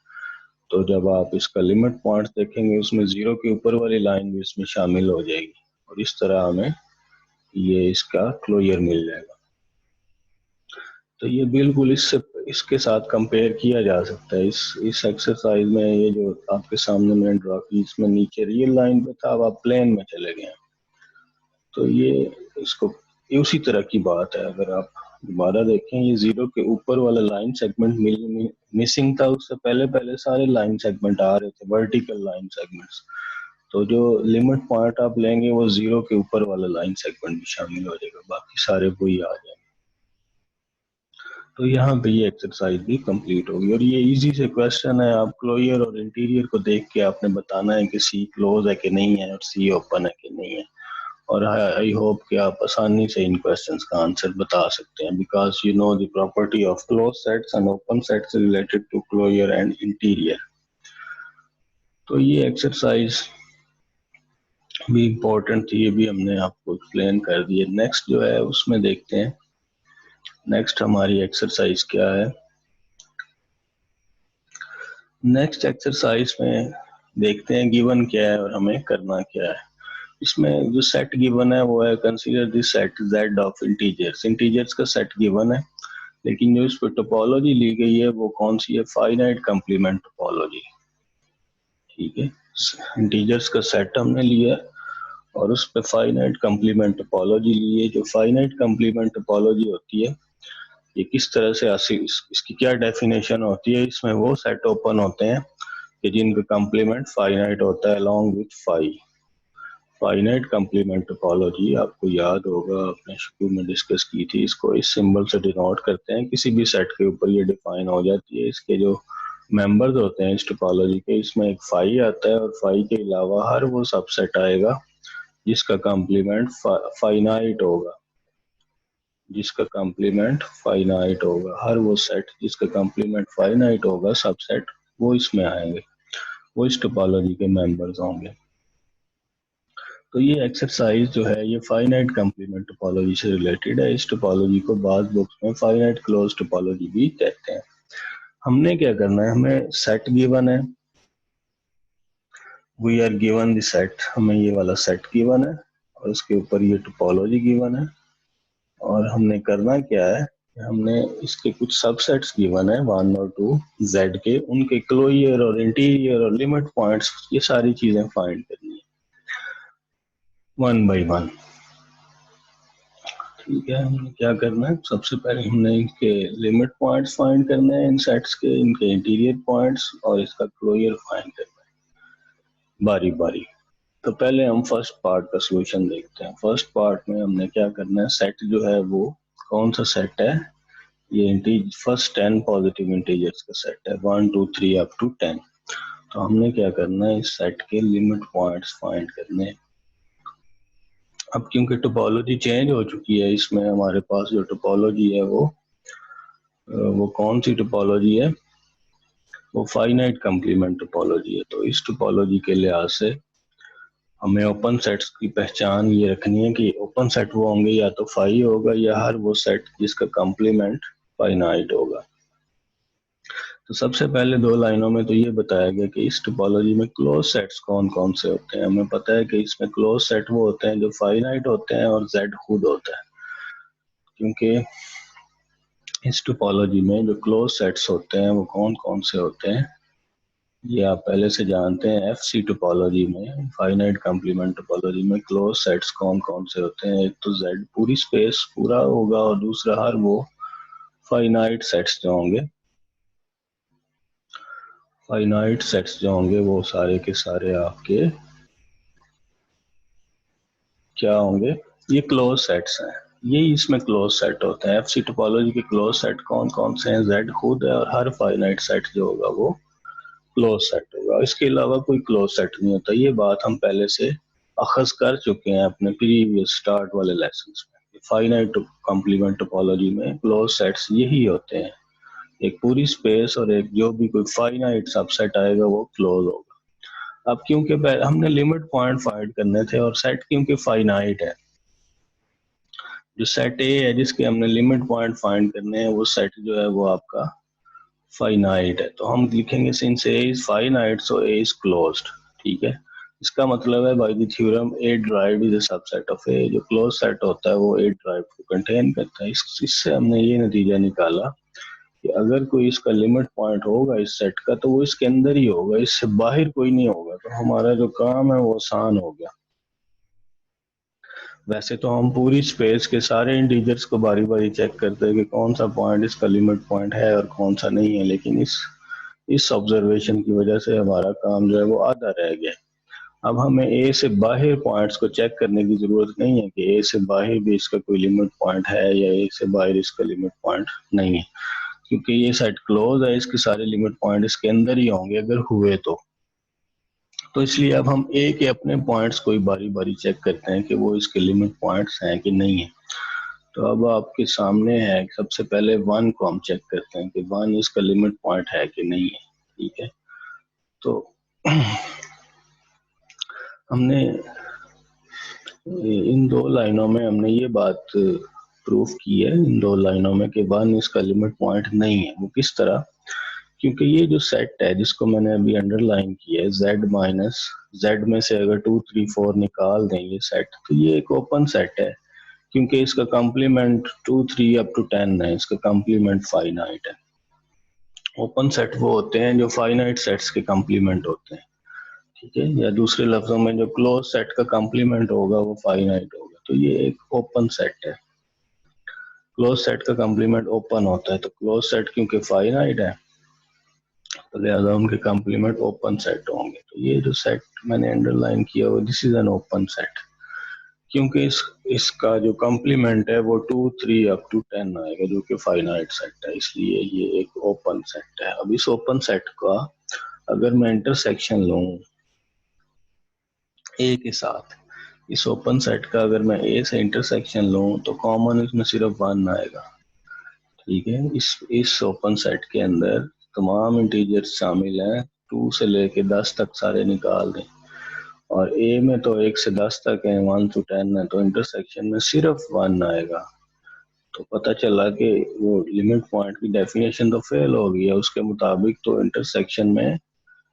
तो जब आप इसका लिमिट पॉइंट देखेंगे उसमें जीरो के ऊपर वाली लाइन भी इसमें शामिल हो जाएगी और इस तरह हमें ये इसका क्लोजर मिल जाएगा। तो ये बिल्कुल इसके साथ कंपेयर किया जा सकता है। इस एक्सरसाइज में ये जो आपके सामने मैंने ड्रॉ की, इसमें नीचे रियल लाइन पे था, अब आप प्लेन में चले गए। तो ये इसको, ये उसी तरह की बात है। अगर आप दोबारा देखें, ये जीरो के ऊपर वाला लाइन सेगमेंट मिसिंग था, उससे पहले पहले सारे लाइन सेगमेंट आ रहे थे, वर्टिकल लाइन सेगमेंट्स। तो जो लिमिट पॉइंट आप लेंगे वो जीरो के ऊपर वाला लाइन सेगमेंट भी शामिल हो जाएगा, बाकी सारे वही आ जाएंगे। तो यहाँ पे ये एक्सरसाइज भी कंप्लीट होगी। और ये इजी से क्वेश्चन है, आप क्लोजर और इंटीरियर को देख के आपने बताना है कि सी क्लोज है कि नहीं है और सी ओपन है कि नहीं है। और आई होप कि आप आसानी से इन क्वेश्चंस का आंसर बता सकते हैं, because you know the property of close sets and open sets related to closure and interior. तो ये एक्सरसाइज भी इम्पोर्टेंट थी, ये भी हमने आपको एक्सप्लेन कर दिए। नेक्स्ट जो है उसमें देखते हैं, नेक्स्ट हमारी एक्सरसाइज क्या है। नेक्स्ट एक्सरसाइज में देखते हैं गिवन क्या है और हमें करना क्या है। इसमें जो सेट गिवन है वो है, consider this set z of integers. Integers का सेट गिवन है, लेकिन जो इस पर टोपोलॉजी ली गई है वो कौन सी है, फाइनाइट कंप्लीमेंट टोपोलॉजी। ठीक है, इंटीजर्स का सेट हमने लिया और उस पर फाइनाइट कंप्लीमेंट टोपोलॉजी ली है। जो फाइनाइट कंप्लीमेंट टोपोलॉजी होती है ये किस तरह से इसकी क्या डेफिनेशन होती है, इसमें वो सेट ओपन होते हैं कि जिनका कंप्लीमेंट फाइनाइट होता है along with phi. Finite complement topology आपको याद होगा, आपने शुरू में डिस्कस की थी, इसको इस सिंबल से डिनोट करते हैं, किसी भी सेट के ऊपर ये डिफाइन हो जाती है। इसके जो मेंबर्स होते हैं इस टोपोलॉजी के, इसमें एक फाई आता है और फाई के अलावा हर वो सबसेट आएगा जिसका कंप्लीमेंट फाइनाइट होगा, जिसका कंप्लीमेंट फाइनाइट होगा। हर वो सेट जिसका कंप्लीमेंट फाइनाइट होगा सबसेट, वो इसमें आएंगे, वो इस टोपोलॉजी के मेंबर्स होंगे। तो ये एक्सरसाइज जो है ये फाइनाइट कंप्लीमेंट टोपोलॉजी से रिलेटेड है। इस टोपोलॉजी को बाद बुक्स में फाइनाइट क्लोज टोपोलॉजी भी कहते हैं। हमने क्या करना है, हमें सेट गिवन है, we are given the set, हमें ये वाला सेट गिवन है और उसके ऊपर ये टोपोलॉजी गिवन है। और हमने करना क्या है, हमने इसके कुछ सबसेट्स गिवन है 1 और 2 जेड के, उनके क्लोजर और इंटीरियर और लिमिट पॉइंट्स, ये सारी चीजें फाइंड करनी है 1 बाई 1। ठीक है, हमने क्या करना है, सबसे पहले हमने इनके लिमिट पॉइंट्स फाइंड करने हैं इन सेट्स के, इनके इंटीरियर पॉइंट्स और इसका क्लोजर फाइंड करना है बारी बारी। तो पहले हम फर्स्ट पार्ट का सोल्यूशन देखते हैं। फर्स्ट पार्ट में हमने क्या करना है, सेट जो है वो कौन सा सेट है, ये फर्स्ट 10 पॉजिटिव इंटीजर्स का सेट है, 1 2 3 अप टू 10। तो हमने क्या करना है, इस सेट के लिमिट पॉइंट्स फाइंड करने हैं। अब क्योंकि टोपोलॉजी चेंज हो चुकी है, इसमें हमारे पास जो टोपोलॉजी है वो कौन सी टोपोलॉजी है, वो फाइनाइट कंप्लीमेंट टोपोलॉजी है। तो इस टोपोलॉजी के लिहाज से हमें ओपन सेट्स की पहचान ये रखनी है कि ओपन सेट वो होंगे या तो फाई होगा या हर वो सेट जिसका कंप्लीमेंट फाइनाइट होगा। तो सबसे पहले दो लाइनों में तो ये बताया गया कि इस टोपोलॉजी में क्लोज सेट्स कौन कौन से होते हैं। हमें पता है कि इसमें क्लोज सेट वो होते हैं जो फाइनाइट होते हैं और जेड खुद होता है, क्योंकि इस टोपोलॉजी में जो क्लोज सेट्स होते हैं वो कौन कौन से होते हैं ये आप पहले से जानते हैं। एफसी टोपोलॉजी में, फाइनाइट कंप्लीमेंट टोपोलॉजी में क्लोज सेट्स कौन कौन से होते हैं, एक तो जेड पूरी स्पेस पूरा होगा और दूसरा हर वो फाइनाइट सेट्स जो होंगे, फाइनाइट सेट्स जो होंगे वो सारे के सारे आपके क्या होंगे, ये क्लोज सेट्स हैं। यही इसमें क्लोज सेट होते हैं। एफसी टोपोलॉजी के क्लोज सेट कौन कौन से हैं, जेड खुद है और हर फाइनाइट सेट जो होगा वो क्लोज सेट होगा, इसके अलावा कोई क्लोज सेट नहीं होता। ये बात हम पहले से अखज कर चुके हैं अपने प्रीवियस स्टार्ट वाले लेसन्स में। फाइनाइट कंप्लीमेंट टोपोलॉजी में क्लोज सेट्स यही होते हैं, एक पूरी स्पेस और एक जो भी कोई फाइनाइट सबसेट आएगा वो क्लोज होगा। अब क्योंकि हमने लिमिट पॉइंट फाइंड करने थे और सेट क्योंकि फाइनाइट है, जो सेट ए है जिसके हमने लिमिट पॉइंट फाइंड करने हैं वो सेट जो है वो आपका फाइनाइट है। तो हम लिखेंगे since A is finite so A is closed. ठीक है, इसका मतलब है by the theorem A derive is a subset of A, जो क्लोज सेट होता है वो ए ड्राइव को कंटेन करता है। इससे हमने ये नतीजा निकाला कि अगर कोई इसका लिमिट पॉइंट होगा इस सेट का तो वो इसके अंदर ही होगा, इससे बाहर कोई नहीं होगा। तो हमारा जो काम है वो आसान हो गया। वैसे तो हम पूरी स्पेस के सारे इंटीजर्स को बारी बारी चेक करते हैं कि कौन सा पॉइंट इसका लिमिट पॉइंट है और कौन सा नहीं है, लेकिन इस ऑब्जर्वेशन की वजह से हमारा काम जो है वो आधा रह गया। अब हमें ए से बाहर पॉइंट्स को चेक करने की जरूरत नहीं है कि ए से बाहर भी इसका कोई लिमिट पॉइंट है या ए से बाहर इसका लिमिट पॉइंट नहीं है, क्योंकि ये सेट क्लोज है, इसके सारे लिमिट पॉइंट इसके अंदर ही होंगे अगर हुए तो इसलिए अब हम ए के अपने पॉइंट्स को ही बारी बारी चेक करते हैं कि वो इसके लिमिट पॉइंट्स हैं कि नहीं है। तो अब आपके सामने है, सबसे पहले वन को हम चेक करते हैं कि वन इसका लिमिट पॉइंट है कि नहीं है। ठीक है, तो हमने इन दो लाइनों में हमने ये बात प्रूफ की है, इन दो लाइनों में, कि वन इसका लिमिट पॉइंट नहीं है। वो किस तरह? क्योंकि ये जो सेट है जिसको मैंने अभी अंडरलाइन किया है, z माइनस जेड में से अगर 2 3 4 निकाल दें ये सेट, तो ये एक ओपन सेट है, क्योंकि इसका कॉम्प्लीमेंट 2 3 अप टू 10 है, इसका कॉम्प्लीमेंट फाइनाइट है। ओपन सेट वो होते हैं जो फाइनाइट सेट्स के कॉम्प्लीमेंट होते हैं। ठीक है, या दूसरे लफ्जों में जो क्लोज सेट का कॉम्प्लीमेंट होगा वो फाइनाइट होगा। तो ये एक ओपन सेट है, क्लोज सेट का कॉम्प्लीमेंट ओपन होता है। तो क्लोज सेट क्योंकि फाइनाइट है तो लिहाजा उनके कॉम्प्लीमेंट ओपन सेट होंगे। तो ये जो सेट मैंने अंडरलाइन किया हुआ, this is an open set, क्योंकि इसका जो कॉम्प्लीमेंट है वो 2 3 अप टू 10 आएगा, जो कि फाइनाइट सेट है, इसलिए ये एक ओपन सेट है। अब इस ओपन सेट का अगर मैं इंटरसेक्शन लूं ए के साथ, इस ओपन सेट का अगर मैं ए से इंटरसेक्शन लूं तो कॉमन इसमें सिर्फ वन आएगा। ठीक है, इस ओपन सेट के अंदर तमाम इंटीजर्स शामिल हैं, 2 से लेके 10 तक सारे निकाल दें, और ए में तो 1 से 10 तक है, 1 to 10 है, तो इंटरसेक्शन में सिर्फ 1 आएगा। तो पता चला कि वो लिमिट पॉइंट की डेफिनेशन तो फेल हो गई है, उसके मुताबिक तो इंटरसेक्शन में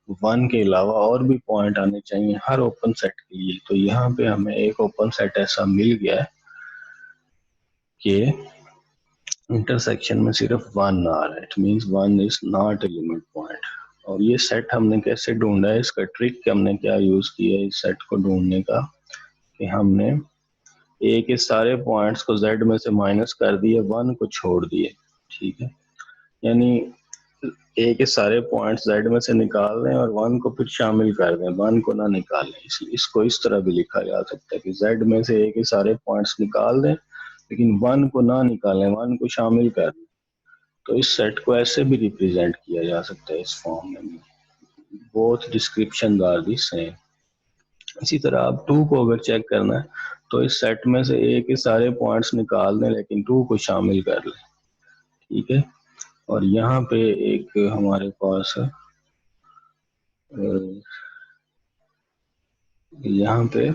1 के अलावा और भी पॉइंट आने चाहिए हर ओपन सेट के लिए। तो यहाँ पे हमें एक ओपन सेट ऐसा मिल गया है कि इंटरसेक्शन में सिर्फ 1 आ रहा है, it means 1 is not a limit point. और ये सेट हमने कैसे ढूंढा है, इसका ट्रिक हमने क्या यूज किया है इस सेट को ढूंढने का, कि हमने ए के सारे पॉइंट्स को जेड में से माइनस कर दिए, 1 को छोड़ दिए। ठीक है, यानी ए के सारे पॉइंट्स जेड में से निकाल दें और 1 को फिर शामिल कर दें, 1 को ना निकालें। इसको इस तरह भी लिखा जा सकता है कि जेड में से ए के सारे पॉइंट्स निकाल दें लेकिन 1 को ना निकालें, 1 को शामिल कर दें। तो इस सेट को ऐसे भी रिप्रेजेंट किया जा सकता है इस फॉर्म में, both description are the same. इसी तरह आप 2 को अगर चेक करना है तो इस सेट में से ए के सारे पॉइंट्स निकाल दें लेकिन 2 को शामिल कर लें। ठीक है, और यहाँ पे एक हमारे पास यहाँ पे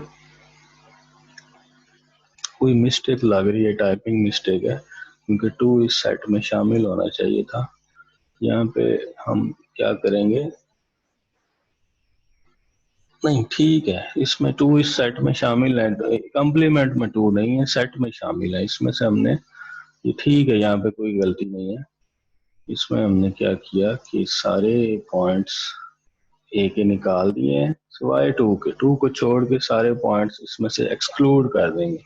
कोई मिस्टेक लग रही है, टाइपिंग मिस्टेक है, क्योंकि 2 इस सेट में शामिल होना चाहिए था। यहाँ पे हम क्या करेंगे, नहीं ठीक है, इसमें 2 इस सेट में शामिल है, कॉम्प्लीमेंट में 2 नहीं है, सेट में शामिल है, इसमें से हमने ये ठीक है, यहाँ पे कोई गलती नहीं है। इसमें हमने क्या किया कि सारे पॉइंट्स ए के निकाल दिए हैं सिवाय 2 के, 2 को छोड़ के सारे पॉइंट्स इसमें से एक्सक्लूड कर देंगे,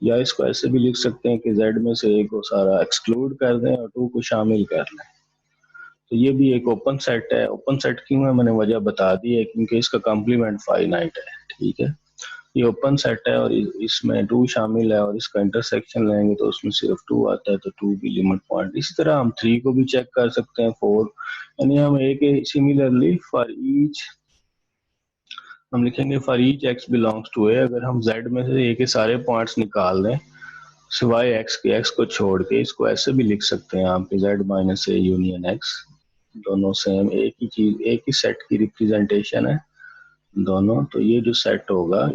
या इसको ऐसे भी लिख सकते हैं कि जेड में से ए को सारा एक्सक्लूड कर दें और 2 को शामिल कर लें। तो ये भी एक ओपन सेट है। ओपन सेट क्यों है मैंने वजह बता दी है, क्योंकि इसका कॉम्प्लीमेंट फाइनाइट है। ठीक है, ये ओपन सेट है और इसमें 2 शामिल है और इसका इंटरसेक्शन लेंगे तो उसमें सिर्फ 2 आता है, तो 2 भी लिमिट पॉइंट। इसी तरह हम 3 को भी चेक कर सकते हैं, 4, यानी हम ए के सिमिलरली फॉर ईच हम लिखेंगे for each x belongs to A, अगर हम जेड में से ए के सारे पॉइंट्स निकाल दें सिवाय एक्स के, एक्स को छोड़ के, इसको ऐसे भी लिख सकते हैं आप कि Z minus A union x, दोनों सेम एक ही चीज, एक ही सेट की रिप्रेजेंटेशन है दोनों। तो ये जो सेट होगा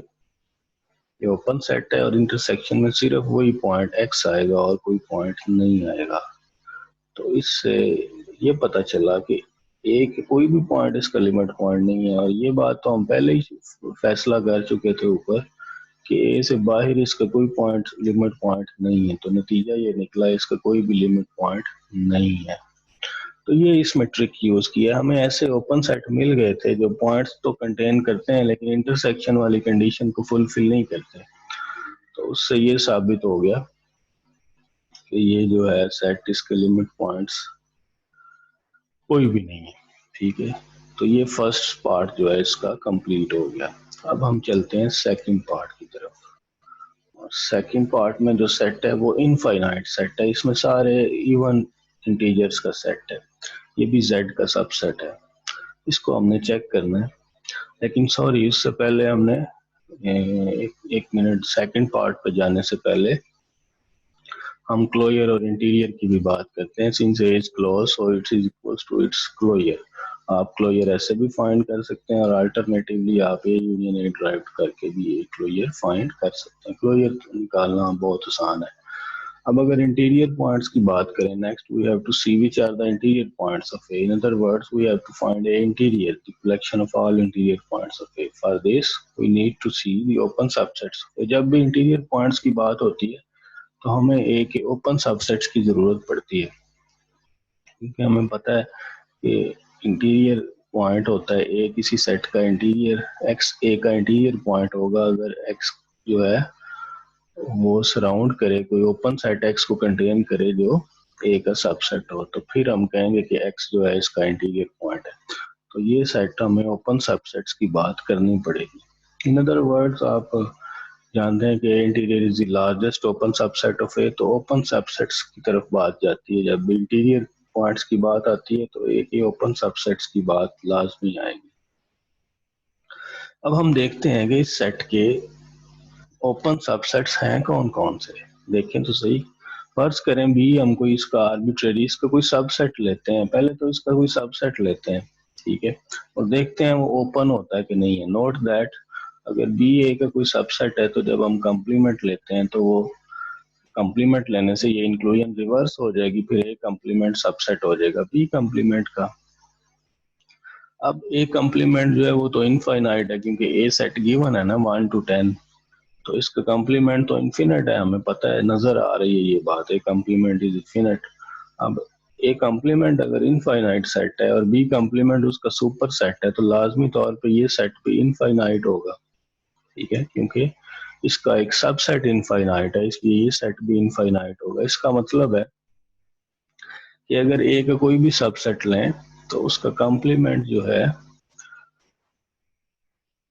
ये ओपन सेट है और इंटरसेक्शन में सिर्फ वही पॉइंट एक्स आएगा और कोई पॉइंट नहीं आएगा। तो इससे ये पता चला कि एक कोई भी पॉइंट इसका लिमिट पॉइंट नहीं है, और ये बात तो हम पहले ही फैसला कर चुके थे ऊपर कि ए से बाहर इसका कोई पॉइंट लिमिट पॉइंट नहीं है। तो नतीजा ये निकला इसका कोई भी लिमिट पॉइंट नहीं है। तो ये इसमें ट्रिक यूज किया, हमें ऐसे ओपन सेट मिल गए थे जो पॉइंट्स तो कंटेन करते हैं लेकिन इंटरसेक्शन वाली कंडीशन को फुलफिल नहीं करते। तो उससे ये साबित हो गया कि ये जो है सेट, इसके लिमिट पॉइंट्स कोई भी नहीं है। ठीक है, तो ये फर्स्ट पार्ट जो है इसका कंप्लीट हो गया। अब हम चलते हैं सेकंड पार्ट की तरफ। और सेकंड पार्ट में जो सेट है वो इनफाइनाइट सेट है, इसमें सारे इवन इंटीजर्स का सेट है, ये भी जेड का सबसेट है। इसको हमने चेक करना है, लेकिन सॉरी इससे पहले हमने एक मिनट, सेकंड पार्ट पे जाने से पहले हम क्लोजर और इंटीरियर की भी बात करते हैं। Since A is close so it is equals to its closure. आप क्लोजर ऐसे भी फाइंड कर सकते हैं और अल्टरनेटिवली आप ए यूनियन ए ड्राइव करके भी ए क्लोजर फाइंड कर सकते हैं। क्लोजर निकालना बहुत आसान है। अब अगर इंटीरियर पॉइंट्स की बात करें, next we have to see which are the interior points of A. In other words we have to find A interior, the collection of all interior points of A. For this we need to see the open subsets of A. जब भी interior points की बात होती है तो हमें ए के open subsets की जरूरत पड़ती है, क्योंकि हमें पता है कि इंटीरियर पॉइंट होता है ए किसी सेट का इंटीरियर, एक्स ए का इंटीरियर पॉइंट होगा अगर एक्स जो है वो सराउंड करे, कोई ओपन सेट एक्स को कंटेन करे जो ए का सबसेट हो, तो फिर हम कहेंगे कि एक्स जो है इसका इंटीरियर पॉइंट है। तो ये सेट हमें ओपन सबसेट्स की बात करनी पड़ेगी। इन अदर वर्ड्स आप जानते हैं कि interior is the largest open subset of A, तो ओपन सबसेट्स की तरफ बात जाती है। जब इंटीरियर पॉइंट्स की बात आती है तो एक ही ओपन सबसेट्स की बात लाजमी आएगी। अब हम देखते हैं कि इस सेट के ओपन सबसेट्स हैं कौन कौन से। देखें तो सही, फर्ज करें भी हम कोई इसका आर्बिट्रेरी इसका कोई सबसेट लेते हैं, पहले तो इसका कोई सबसेट लेते हैं, ठीक है, और देखते हैं वो ओपन होता है कि नहीं है। नोट दैट अगर बी ए का कोई सबसेट है तो जब हम कंप्लीमेंट लेते हैं तो वो कंप्लीमेंट लेने से ये इंक्लूजन रिवर्स हो जाएगी, फिर ए कंप्लीमेंट सबसेट हो जाएगा बी कंप्लीमेंट का। अब ए कंप्लीमेंट जो है वो तो इनफाइनाइट है, क्योंकि ए सेट गिवन है ना 1 to 10, तो इसका कंप्लीमेंट तो इन्फिनिट है, हमें पता है, नजर आ रही है ये बात, ए कंप्लीमेंट इज इन्फिनिट। अब ए कंप्लीमेंट अगर इनफाइनाइट सेट है और बी कंप्लीमेंट उसका सुपर सेट है तो लाजमी तौर पे ये सेट भी इनफाइनाइट होगा, ठीक है, क्योंकि इसका एक सबसेट इनफाइनाइट है, इसलिए ये सेट भी इनफाइनाइट होगा। इसका मतलब है कि अगर ए का कोई भी सबसेट लें तो उसका कंप्लीमेंट जो है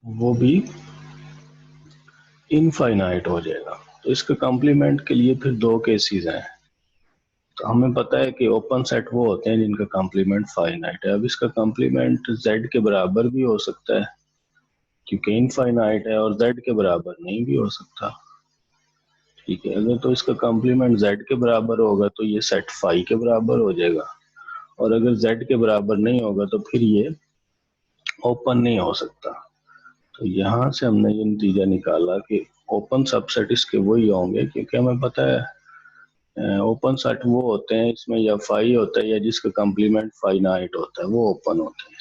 वो भी इनफाइनाइट हो जाएगा। तो इसके कंप्लीमेंट के लिए फिर दो केसेस हैं। तो हमें पता है कि ओपन सेट वो होते हैं जिनका कंप्लीमेंट फाइनाइट है। अब इसका कंप्लीमेंट z के बराबर भी हो सकता है क्योंकि इनफाइनाइट है, और z के बराबर नहीं भी हो सकता, ठीक है। अगर तो इसका कंप्लीमेंट z के बराबर होगा तो ये सेट फाई के बराबर हो जाएगा, और अगर z के बराबर नहीं होगा तो फिर ये ओपन नहीं हो सकता। तो यहाँ से हमने ये नतीजा निकाला कि ओपन सबसेट इसके वही होंगे, क्योंकि हमें पता है ओपन सेट वो होते हैं इसमें या फाई होता है या जिसका कंप्लीमेंट फाइनाइट होता है वो ओपन होते हैं।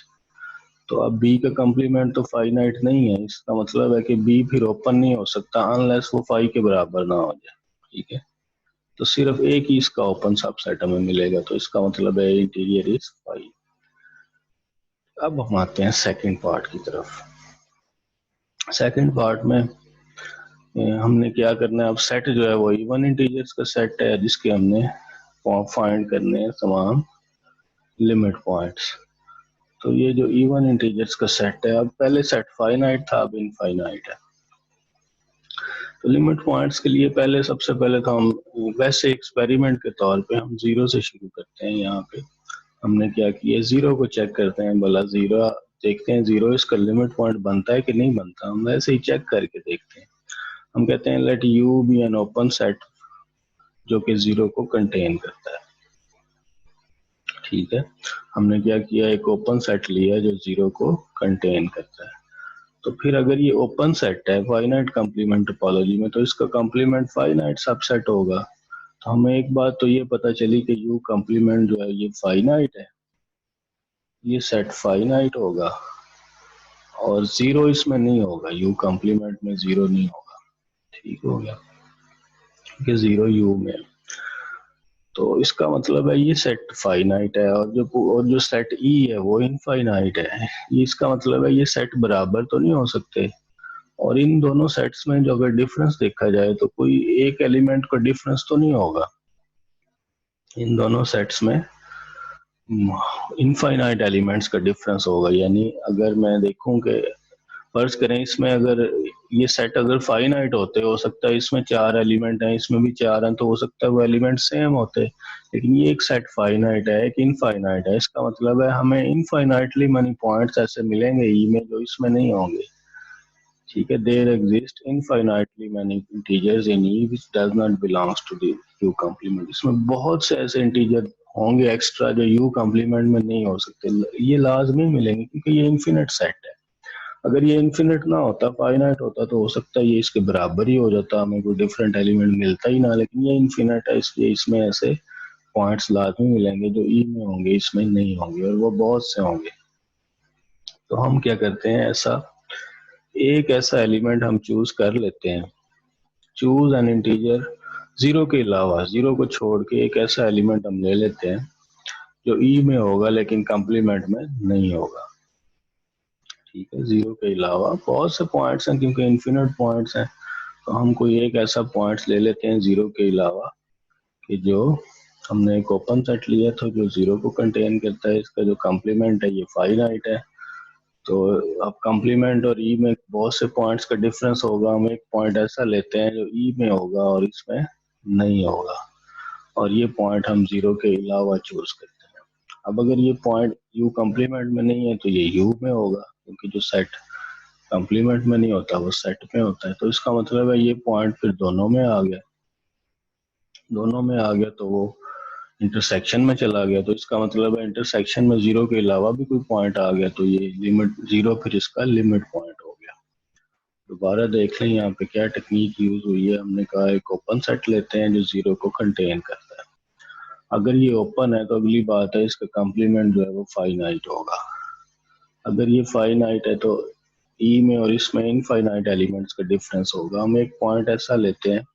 तो अब बी का कंप्लीमेंट तो फाइनाइट नहीं है, इसका मतलब है कि बी फिर ओपन नहीं हो सकता अनलेस वो फाई के बराबर ना हो जाए, ठीक है। तो सिर्फ एक ही इसका ओपन सबसेट हमें मिलेगा, तो इसका मतलब है इंटीरियर इज फाई। अब हम आते हैं सेकंड पार्ट की तरफ। सेकंड पार्ट में हमने क्या करना है, अब सेट जो है वो इवन इंटीजर्स का सेट है जिसके हमने फाइंड करने हैं तमाम लिमिट पॉइंट्स। तो ये जो इवन इंटीजर्स का सेट है, अब पहले सेट फाइनाइट था अब इनफाइनाइट है। तो लिमिट पॉइंट्स के लिए पहले सबसे पहले तो हम वैसे एक्सपेरिमेंट के तौर पे हम जीरो से शुरू करते हैं। यहाँ पे हमने क्या किया, जीरो को चेक करते हैं, भला जीरो देखते हैं जीरो इसका लिमिट पॉइंट बनता है कि नहीं बनता, हम वैसे ही चेक करके देखते हैं। हम कहते हैं let U be an open set जो कि जीरो को कंटेन करता है, ठीक है। हमने क्या किया, एक ओपन सेट लिया जो जीरो को कंटेन करता है। तो फिर अगर ये ओपन सेट है फाइनाइट कंप्लीमेंट टोपोलॉजी में तो इसका कंप्लीमेंट फाइनाइट सबसेट होगा। तो हमें एक बात तो ये पता चली कि यू कंप्लीमेंट जो है ये फाइनाइट है, ये सेट फाइनाइट होगा और जीरो इसमें नहीं होगा, यू कंप्लीमेंट में जीरो नहीं होगा, ठीक हो गया, कि जीरो यू में। तो इसका मतलब है ये सेट फाइनाइट है, और जो सेट ई है वो इनफाइनाइट है। ये इसका मतलब है ये सेट बराबर तो नहीं हो सकते, और इन दोनों सेट्स में जो अगर डिफरेंस देखा जाए तो कोई एक एलिमेंट का डिफरेंस तो नहीं होगा, इन दोनों सेट्स में इनफाइनाइट एलिमेंट्स का डिफरेंस होगा। यानी अगर मैं देखूं कि फर्ज करें इसमें अगर ये सेट अगर फाइनाइट होते, हो सकता है इसमें 4 एलिमेंट हैं, इसमें भी 4 हैं, तो हो सकता है वो एलिमेंट सेम होते। लेकिन ये एक सेट फाइनाइट है, एक इनफाइनाइट है, इसका मतलब है हमें इनफाइनाइटली मनी पॉइंट्स ऐसे मिलेंगे ई में जो इसमें नहीं होंगे। ठीक है, there exist infinitely many integers in E which does not belongs to the U complement. इसमें बहुत से ऐसे इंटीजर होंगे एक्स्ट्रा जो यू कॉम्प्लीमेंट में नहीं हो सकते, ये लाजमी मिलेंगे क्योंकि ये इन्फिनिट सेट है। अगर ये इन्फिनिट ना होता, फाइनाइट होता, तो हो सकता है ये इसके बराबर ही हो जाता, हमें कोई डिफरेंट एलिमेंट मिलता ही ना। लेकिन ये इन्फिनिट है, इसलिए इसमें ऐसे पॉइंट्स लाजमी मिलेंगे जो ई में होंगे, इसमें नहीं होंगे, और वो बहुत से होंगे। तो हम क्या करते हैं, ऐसा एक ऐसा एलिमेंट हम चूज कर लेते हैं, चूज एन इंटीजर जीरो के अलावा, जीरो को छोड़ के एक ऐसा एलिमेंट हम ले लेते हैं जो ई में होगा लेकिन कॉम्प्लीमेंट में नहीं होगा। ठीक है, जीरो के अलावा बहुत से पॉइंट्स हैं क्योंकि इन्फिनिट पॉइंट्स हैं, तो हम कोई एक ऐसा पॉइंट्स ले लेते हैं जीरो के अलावा कि जो हमने एक ओपन सेट लिया तो जो जीरो को कंटेन करता है, इसका जो कॉम्प्लीमेंट है ये फाइनाइट है। तो अब कॉम्प्लीमेंट और ई में बहुत से पॉइंट्स का डिफरेंस होगा, हम एक पॉइंट ऐसा लेते हैं जो ई में होगा और इसमें नहीं होगा, और ये पॉइंट हम जीरो के अलावा चूज करते हैं। अब अगर ये पॉइंट यू कॉम्प्लीमेंट में नहीं है तो ये यू में होगा, क्योंकि जो सेट कॉम्प्लीमेंट में नहीं होता वो सेट में होता है। तो इसका मतलब है ये पॉइंट फिर दोनों में आ गया, दोनों में आ गया तो वो इंटरसेक्शन में चला गया। तो इसका मतलब है इंटरसेक्शन में जीरो के अलावा भी कोई पॉइंट आ गया तो ये लिमिट जीरो फिर इसका लिमिट पॉइंट हो गया। दोबारा देख लें यहाँ पे क्या टेक्निक यूज हुई है। हमने कहा एक ओपन सेट लेते हैं जो जीरो को कंटेन करता है। अगर ये ओपन है तो अगली बात है इसका कॉम्प्लीमेंट जो है वो फाइनाइट होगा। अगर ये फाइनाइट है तो ई में और इसमें इनफाइनाइट एलिमेंट्स का डिफरेंस होगा। हम एक पॉइंट ऐसा लेते हैं,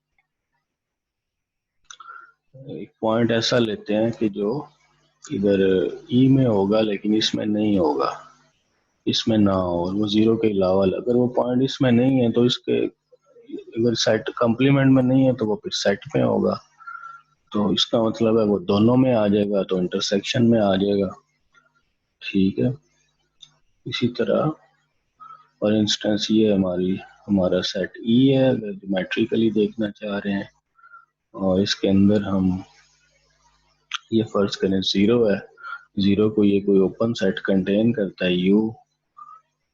एक पॉइंट ऐसा लेते हैं कि जो इधर ई में होगा लेकिन इसमें नहीं होगा, इसमें ना हो, और वो जीरो के अलावा अगर वो पॉइंट इसमें नहीं है तो इसके अगर सेट कॉम्प्लीमेंट में नहीं है तो वो फिर सेट में होगा। तो इसका मतलब है वो दोनों में आ जाएगा, तो इंटरसेक्शन में आ जाएगा। ठीक है, इसी तरह फॉर इंस्टेंस ये हमारा सेट ई है, अगर ज्योमेट्रिकली देखना चाह रहे हैं, और इसके अंदर हम ये फर्ज करें जीरो है, जीरो को ये कोई ओपन सेट कंटेन करता है यू।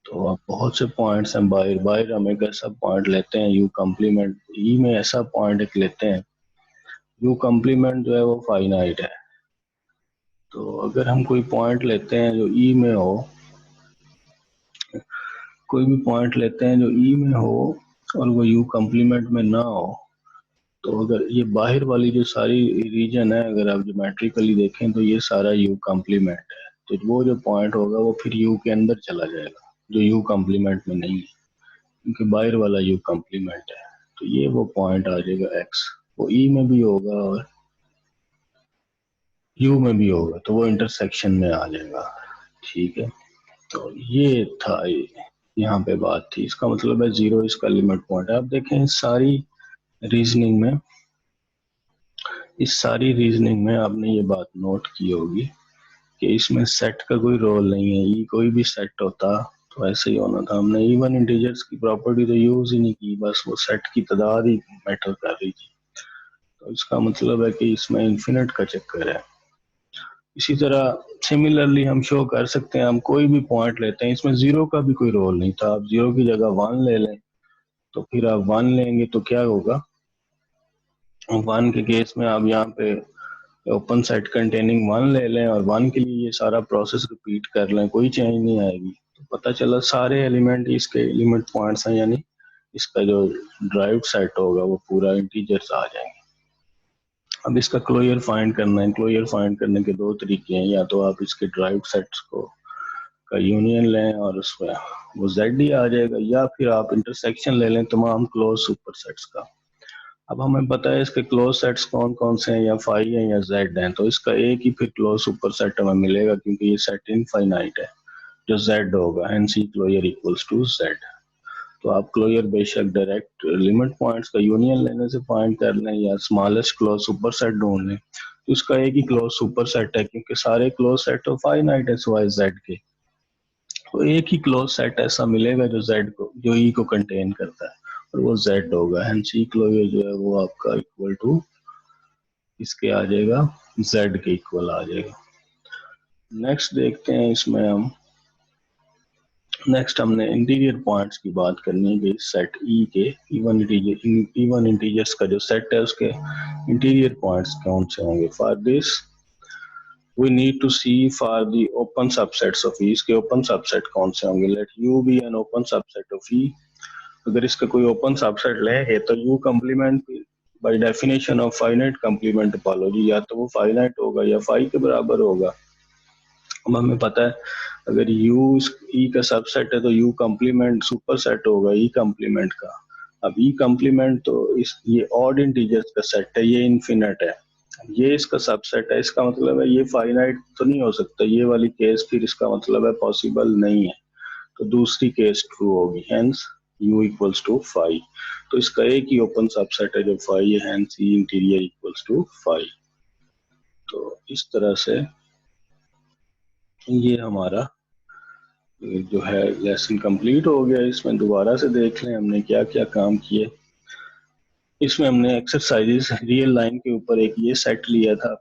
तो अब बहुत से पॉइंट्स हैं, बाहर बाहर हम एक ऐसा पॉइंट लेते हैं यू कॉम्प्लीमेंट, ई में ऐसा पॉइंट एक लेते हैं, यू कॉम्प्लीमेंट जो है वो फाइनाइट है। तो अगर हम कोई पॉइंट लेते हैं जो ई में हो, कोई भी पॉइंट लेते हैं जो ई में हो और वो यू कॉम्प्लीमेंट में ना हो, तो अगर ये बाहर वाली जो सारी रीजन है अगर आप ज्योमेट्रिकली देखें तो ये सारा यू कॉम्प्लीमेंट है। तो वो जो पॉइंट होगा वो फिर यू के अंदर चला जाएगा जो यू कॉम्प्लीमेंट में नहीं है, क्योंकि बाहर वाला यू कॉम्प्लीमेंट है। तो ये वो पॉइंट आ जाएगा एक्स, वो ई में भी होगा और यू में भी होगा, तो वो इंटरसेक्शन में आ जाएगा। ठीक है, तो ये था यहाँ पे बात थी। इसका मतलब है जीरो इसका लिमिट पॉइंट है। अब देखें इस सारी रीजनिंग में आपने ये बात नोट की होगी कि इसमें सेट का कोई रोल नहीं है। ई कोई भी सेट होता तो ऐसे ही होना था, हमने इवन इंटीजर्स की प्रॉपर्टी तो यूज ही नहीं की, बस वो सेट की तादाद ही मैटर कर रही थी। तो इसका मतलब है कि इसमें इन्फिनिट का चक्कर है। इसी तरह सिमिलरली हम शो कर सकते हैं, हम कोई भी पॉइंट लेते हैं, इसमें जीरो का भी कोई रोल नहीं था, आप जीरो की जगह वन ले लें, तो फिर आप वन लेंगे तो क्या होगा, वन के केस में आप यहाँ पे ओपन सेट कंटेनिंग वन ले लें और वन के लिए ये सारा प्रोसेस रिपीट कर लें, कोई चेंज नहीं आएगी। तो पता चला सारे एलिमेंट इसके लिमिट पॉइंट्स हैं, यानी इसका जो ड्राइव सेट होगा वो पूरा इंटीजर्स आ जाएंगे। अब इसका क्लोजर फाइंड करना है। क्लोजर फाइंड करने के दो तरीके हैं, या तो आप इसके ड्राइव सेट्स को का यूनियन लें और उसमें वो जेड ही आ जाएगा, या फिर आप इंटरसेक्शन ले लें तमाम क्लोज सुपर सेट्स का। अब हमें पता है इसके क्लोज सेट्स कौन कौन से हैं, या फाई है या जेड है, तो इसका एक ही फिर क्लोज सुपर सेट हमें मिलेगा क्योंकि ये सेट इनफाइनाइट है जो जेड होगा, and C closure equals to Z. तो आप क्लोजर बेशक डायरेक्ट लिमिट पॉइंट्स का यूनियन लेने से फाइंड कर लें या स्मॉलेस्ट क्लोज सुपर सेट ढूंढ लें। तो इसका एक ही क्लोज सुपर सेट है क्योंकि सारे क्लोज सेट तो फाइनाइट है सिवाय जेड के। तो एक ही क्लोज सेट ऐसा मिलेगा जो जेड को जो ई को कंटेन करता है और वो जेड होगा। हेंस ई क्लोजर जो है वो आपका इक्वल टू इसके आ जाएगा, जेड के इक्वल आ जाएगा। नेक्स्ट देखते हैं इसमें हम, नेक्स्ट हमने इंटीरियर पॉइंट्स की बात करनी है कि सेट ई के इवन इंटीजर्स का जो सेट है उसके इंटीरियर पॉइंट्स कौन से होंगे। For this we need to see for the open subsets of E, इसके ओपन सबसेट कौन से होंगे। Let U be an open subset of E. अगर इसका कोई ओपन सबसेट लेंगे तो U complement by definition of finite complement topology या तो वो फाइनाइट होगा या फाई के बराबर होगा। अब हमें पता है अगर u ई का सबसेट है तो u कंप्लीमेंट सुपर सेट होगा ई कंप्लीमेंट का। अब ई कंप्लीमेंट तो इस ये ऑड इंटीजर्स का सेट है, ये इनफिनिट है, ये इसका सबसेट है, इसका मतलब है ये फाइनाइट तो नहीं हो सकता। ये वाली केस फिर इसका मतलब है पॉसिबल नहीं है, तो दूसरी केस ट्रू होगी। Hence u equals to phi. तो इसका एक ही ओपन सबसेट है जो फाई है, hence E interior equals to phi. तो इस तरह से ये हमारा जो है लेसन कंप्लीट हो गया। इसमें दोबारा से देख लें हमने क्या क्या काम किए। इसमें हमने एक्सरसाइजेस रियल लाइन के ऊपर एक ये सेट लिया था,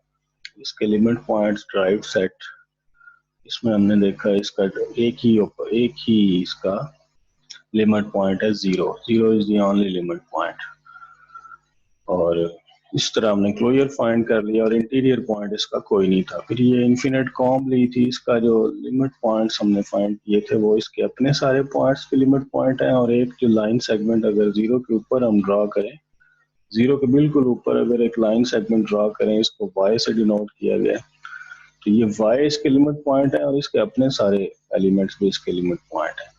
इसके लिमिट पॉइंट्स ड्राइव सेट। इसमें हमने देखा इसका एक ही इसका लिमिट पॉइंट है zero, zero is the only limit point. और इस तरह हमने क्लोजर फाइंड कर लिया और इंटीरियर पॉइंट इसका कोई नहीं था। फिर ये इन्फिनिट कॉम्ब ली थी, इसका जो लिमिट पॉइंट्स हमने फाइंड किए थे वो इसके अपने सारे पॉइंट्स के लिमिट पॉइंट हैं। और एक जो लाइन सेगमेंट अगर जीरो के ऊपर हम ड्रॉ करें, जीरो के बिल्कुल ऊपर अगर एक लाइन सेगमेंट ड्रॉ करें, इसको वाई से डिनोट किया गया है, तो ये वाई इसके लिमिट पॉइंट है और इसके अपने सारे एलिमेंट्स भी इसके लिमिट पॉइंट है।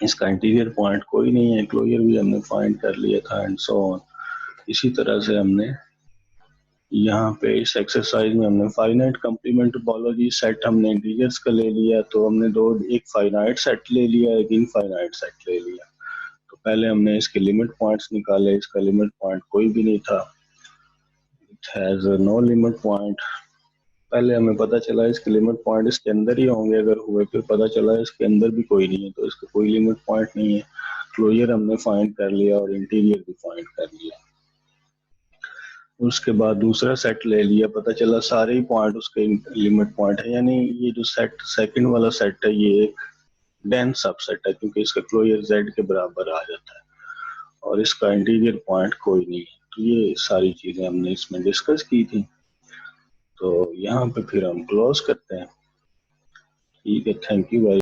इसका इंटीरियर पॉइंट कोई नहीं है, क्लोजर भी हमने फाइंड कर लिया था एंड सो ऑन। इसी तरह से हमने यहाँ पे इस एक्सरसाइज में हमने फाइनाइट कंप्लीमेंट टोपोलॉजी सेट हमने इंटीजर्स का ले लिया। तो हमने दो, एक फाइनाइट सेट ले लिया, एक इनफाइनाइट सेट ले लिया। तो पहले हमने इसके लिमिट पॉइंट्स निकाले, इसका लिमिट पॉइंट कोई भी नहीं था, it has no limit point. पहले हमें पता चला इसके लिमिट पॉइंट इसके अंदर ही होंगे, अगर हुए फिर पता चला इसके अंदर भी कोई नहीं है तो इसका कोई लिमिट पॉइंट नहीं है। क्लोजर हमने फाइंड कर लिया और इंटीरियर भी फाइंड कर लिया। उसके बाद दूसरा सेट ले लिया, पता चला सारे ही पॉइंट उसके लिमिट पॉइंट है, यानी ये जो सेट सेकंड वाला सेट है ये एक डेंस सबसेट है क्योंकि इसका क्लोजर जेड के बराबर आ जाता है और इसका इंटीरियर पॉइंट कोई नहीं है। तो ये सारी चीजें हमने इसमें डिस्कस की थी। तो यहाँ पे फिर हम क्लोज करते हैं। ठीक है, थैंक यू वेरी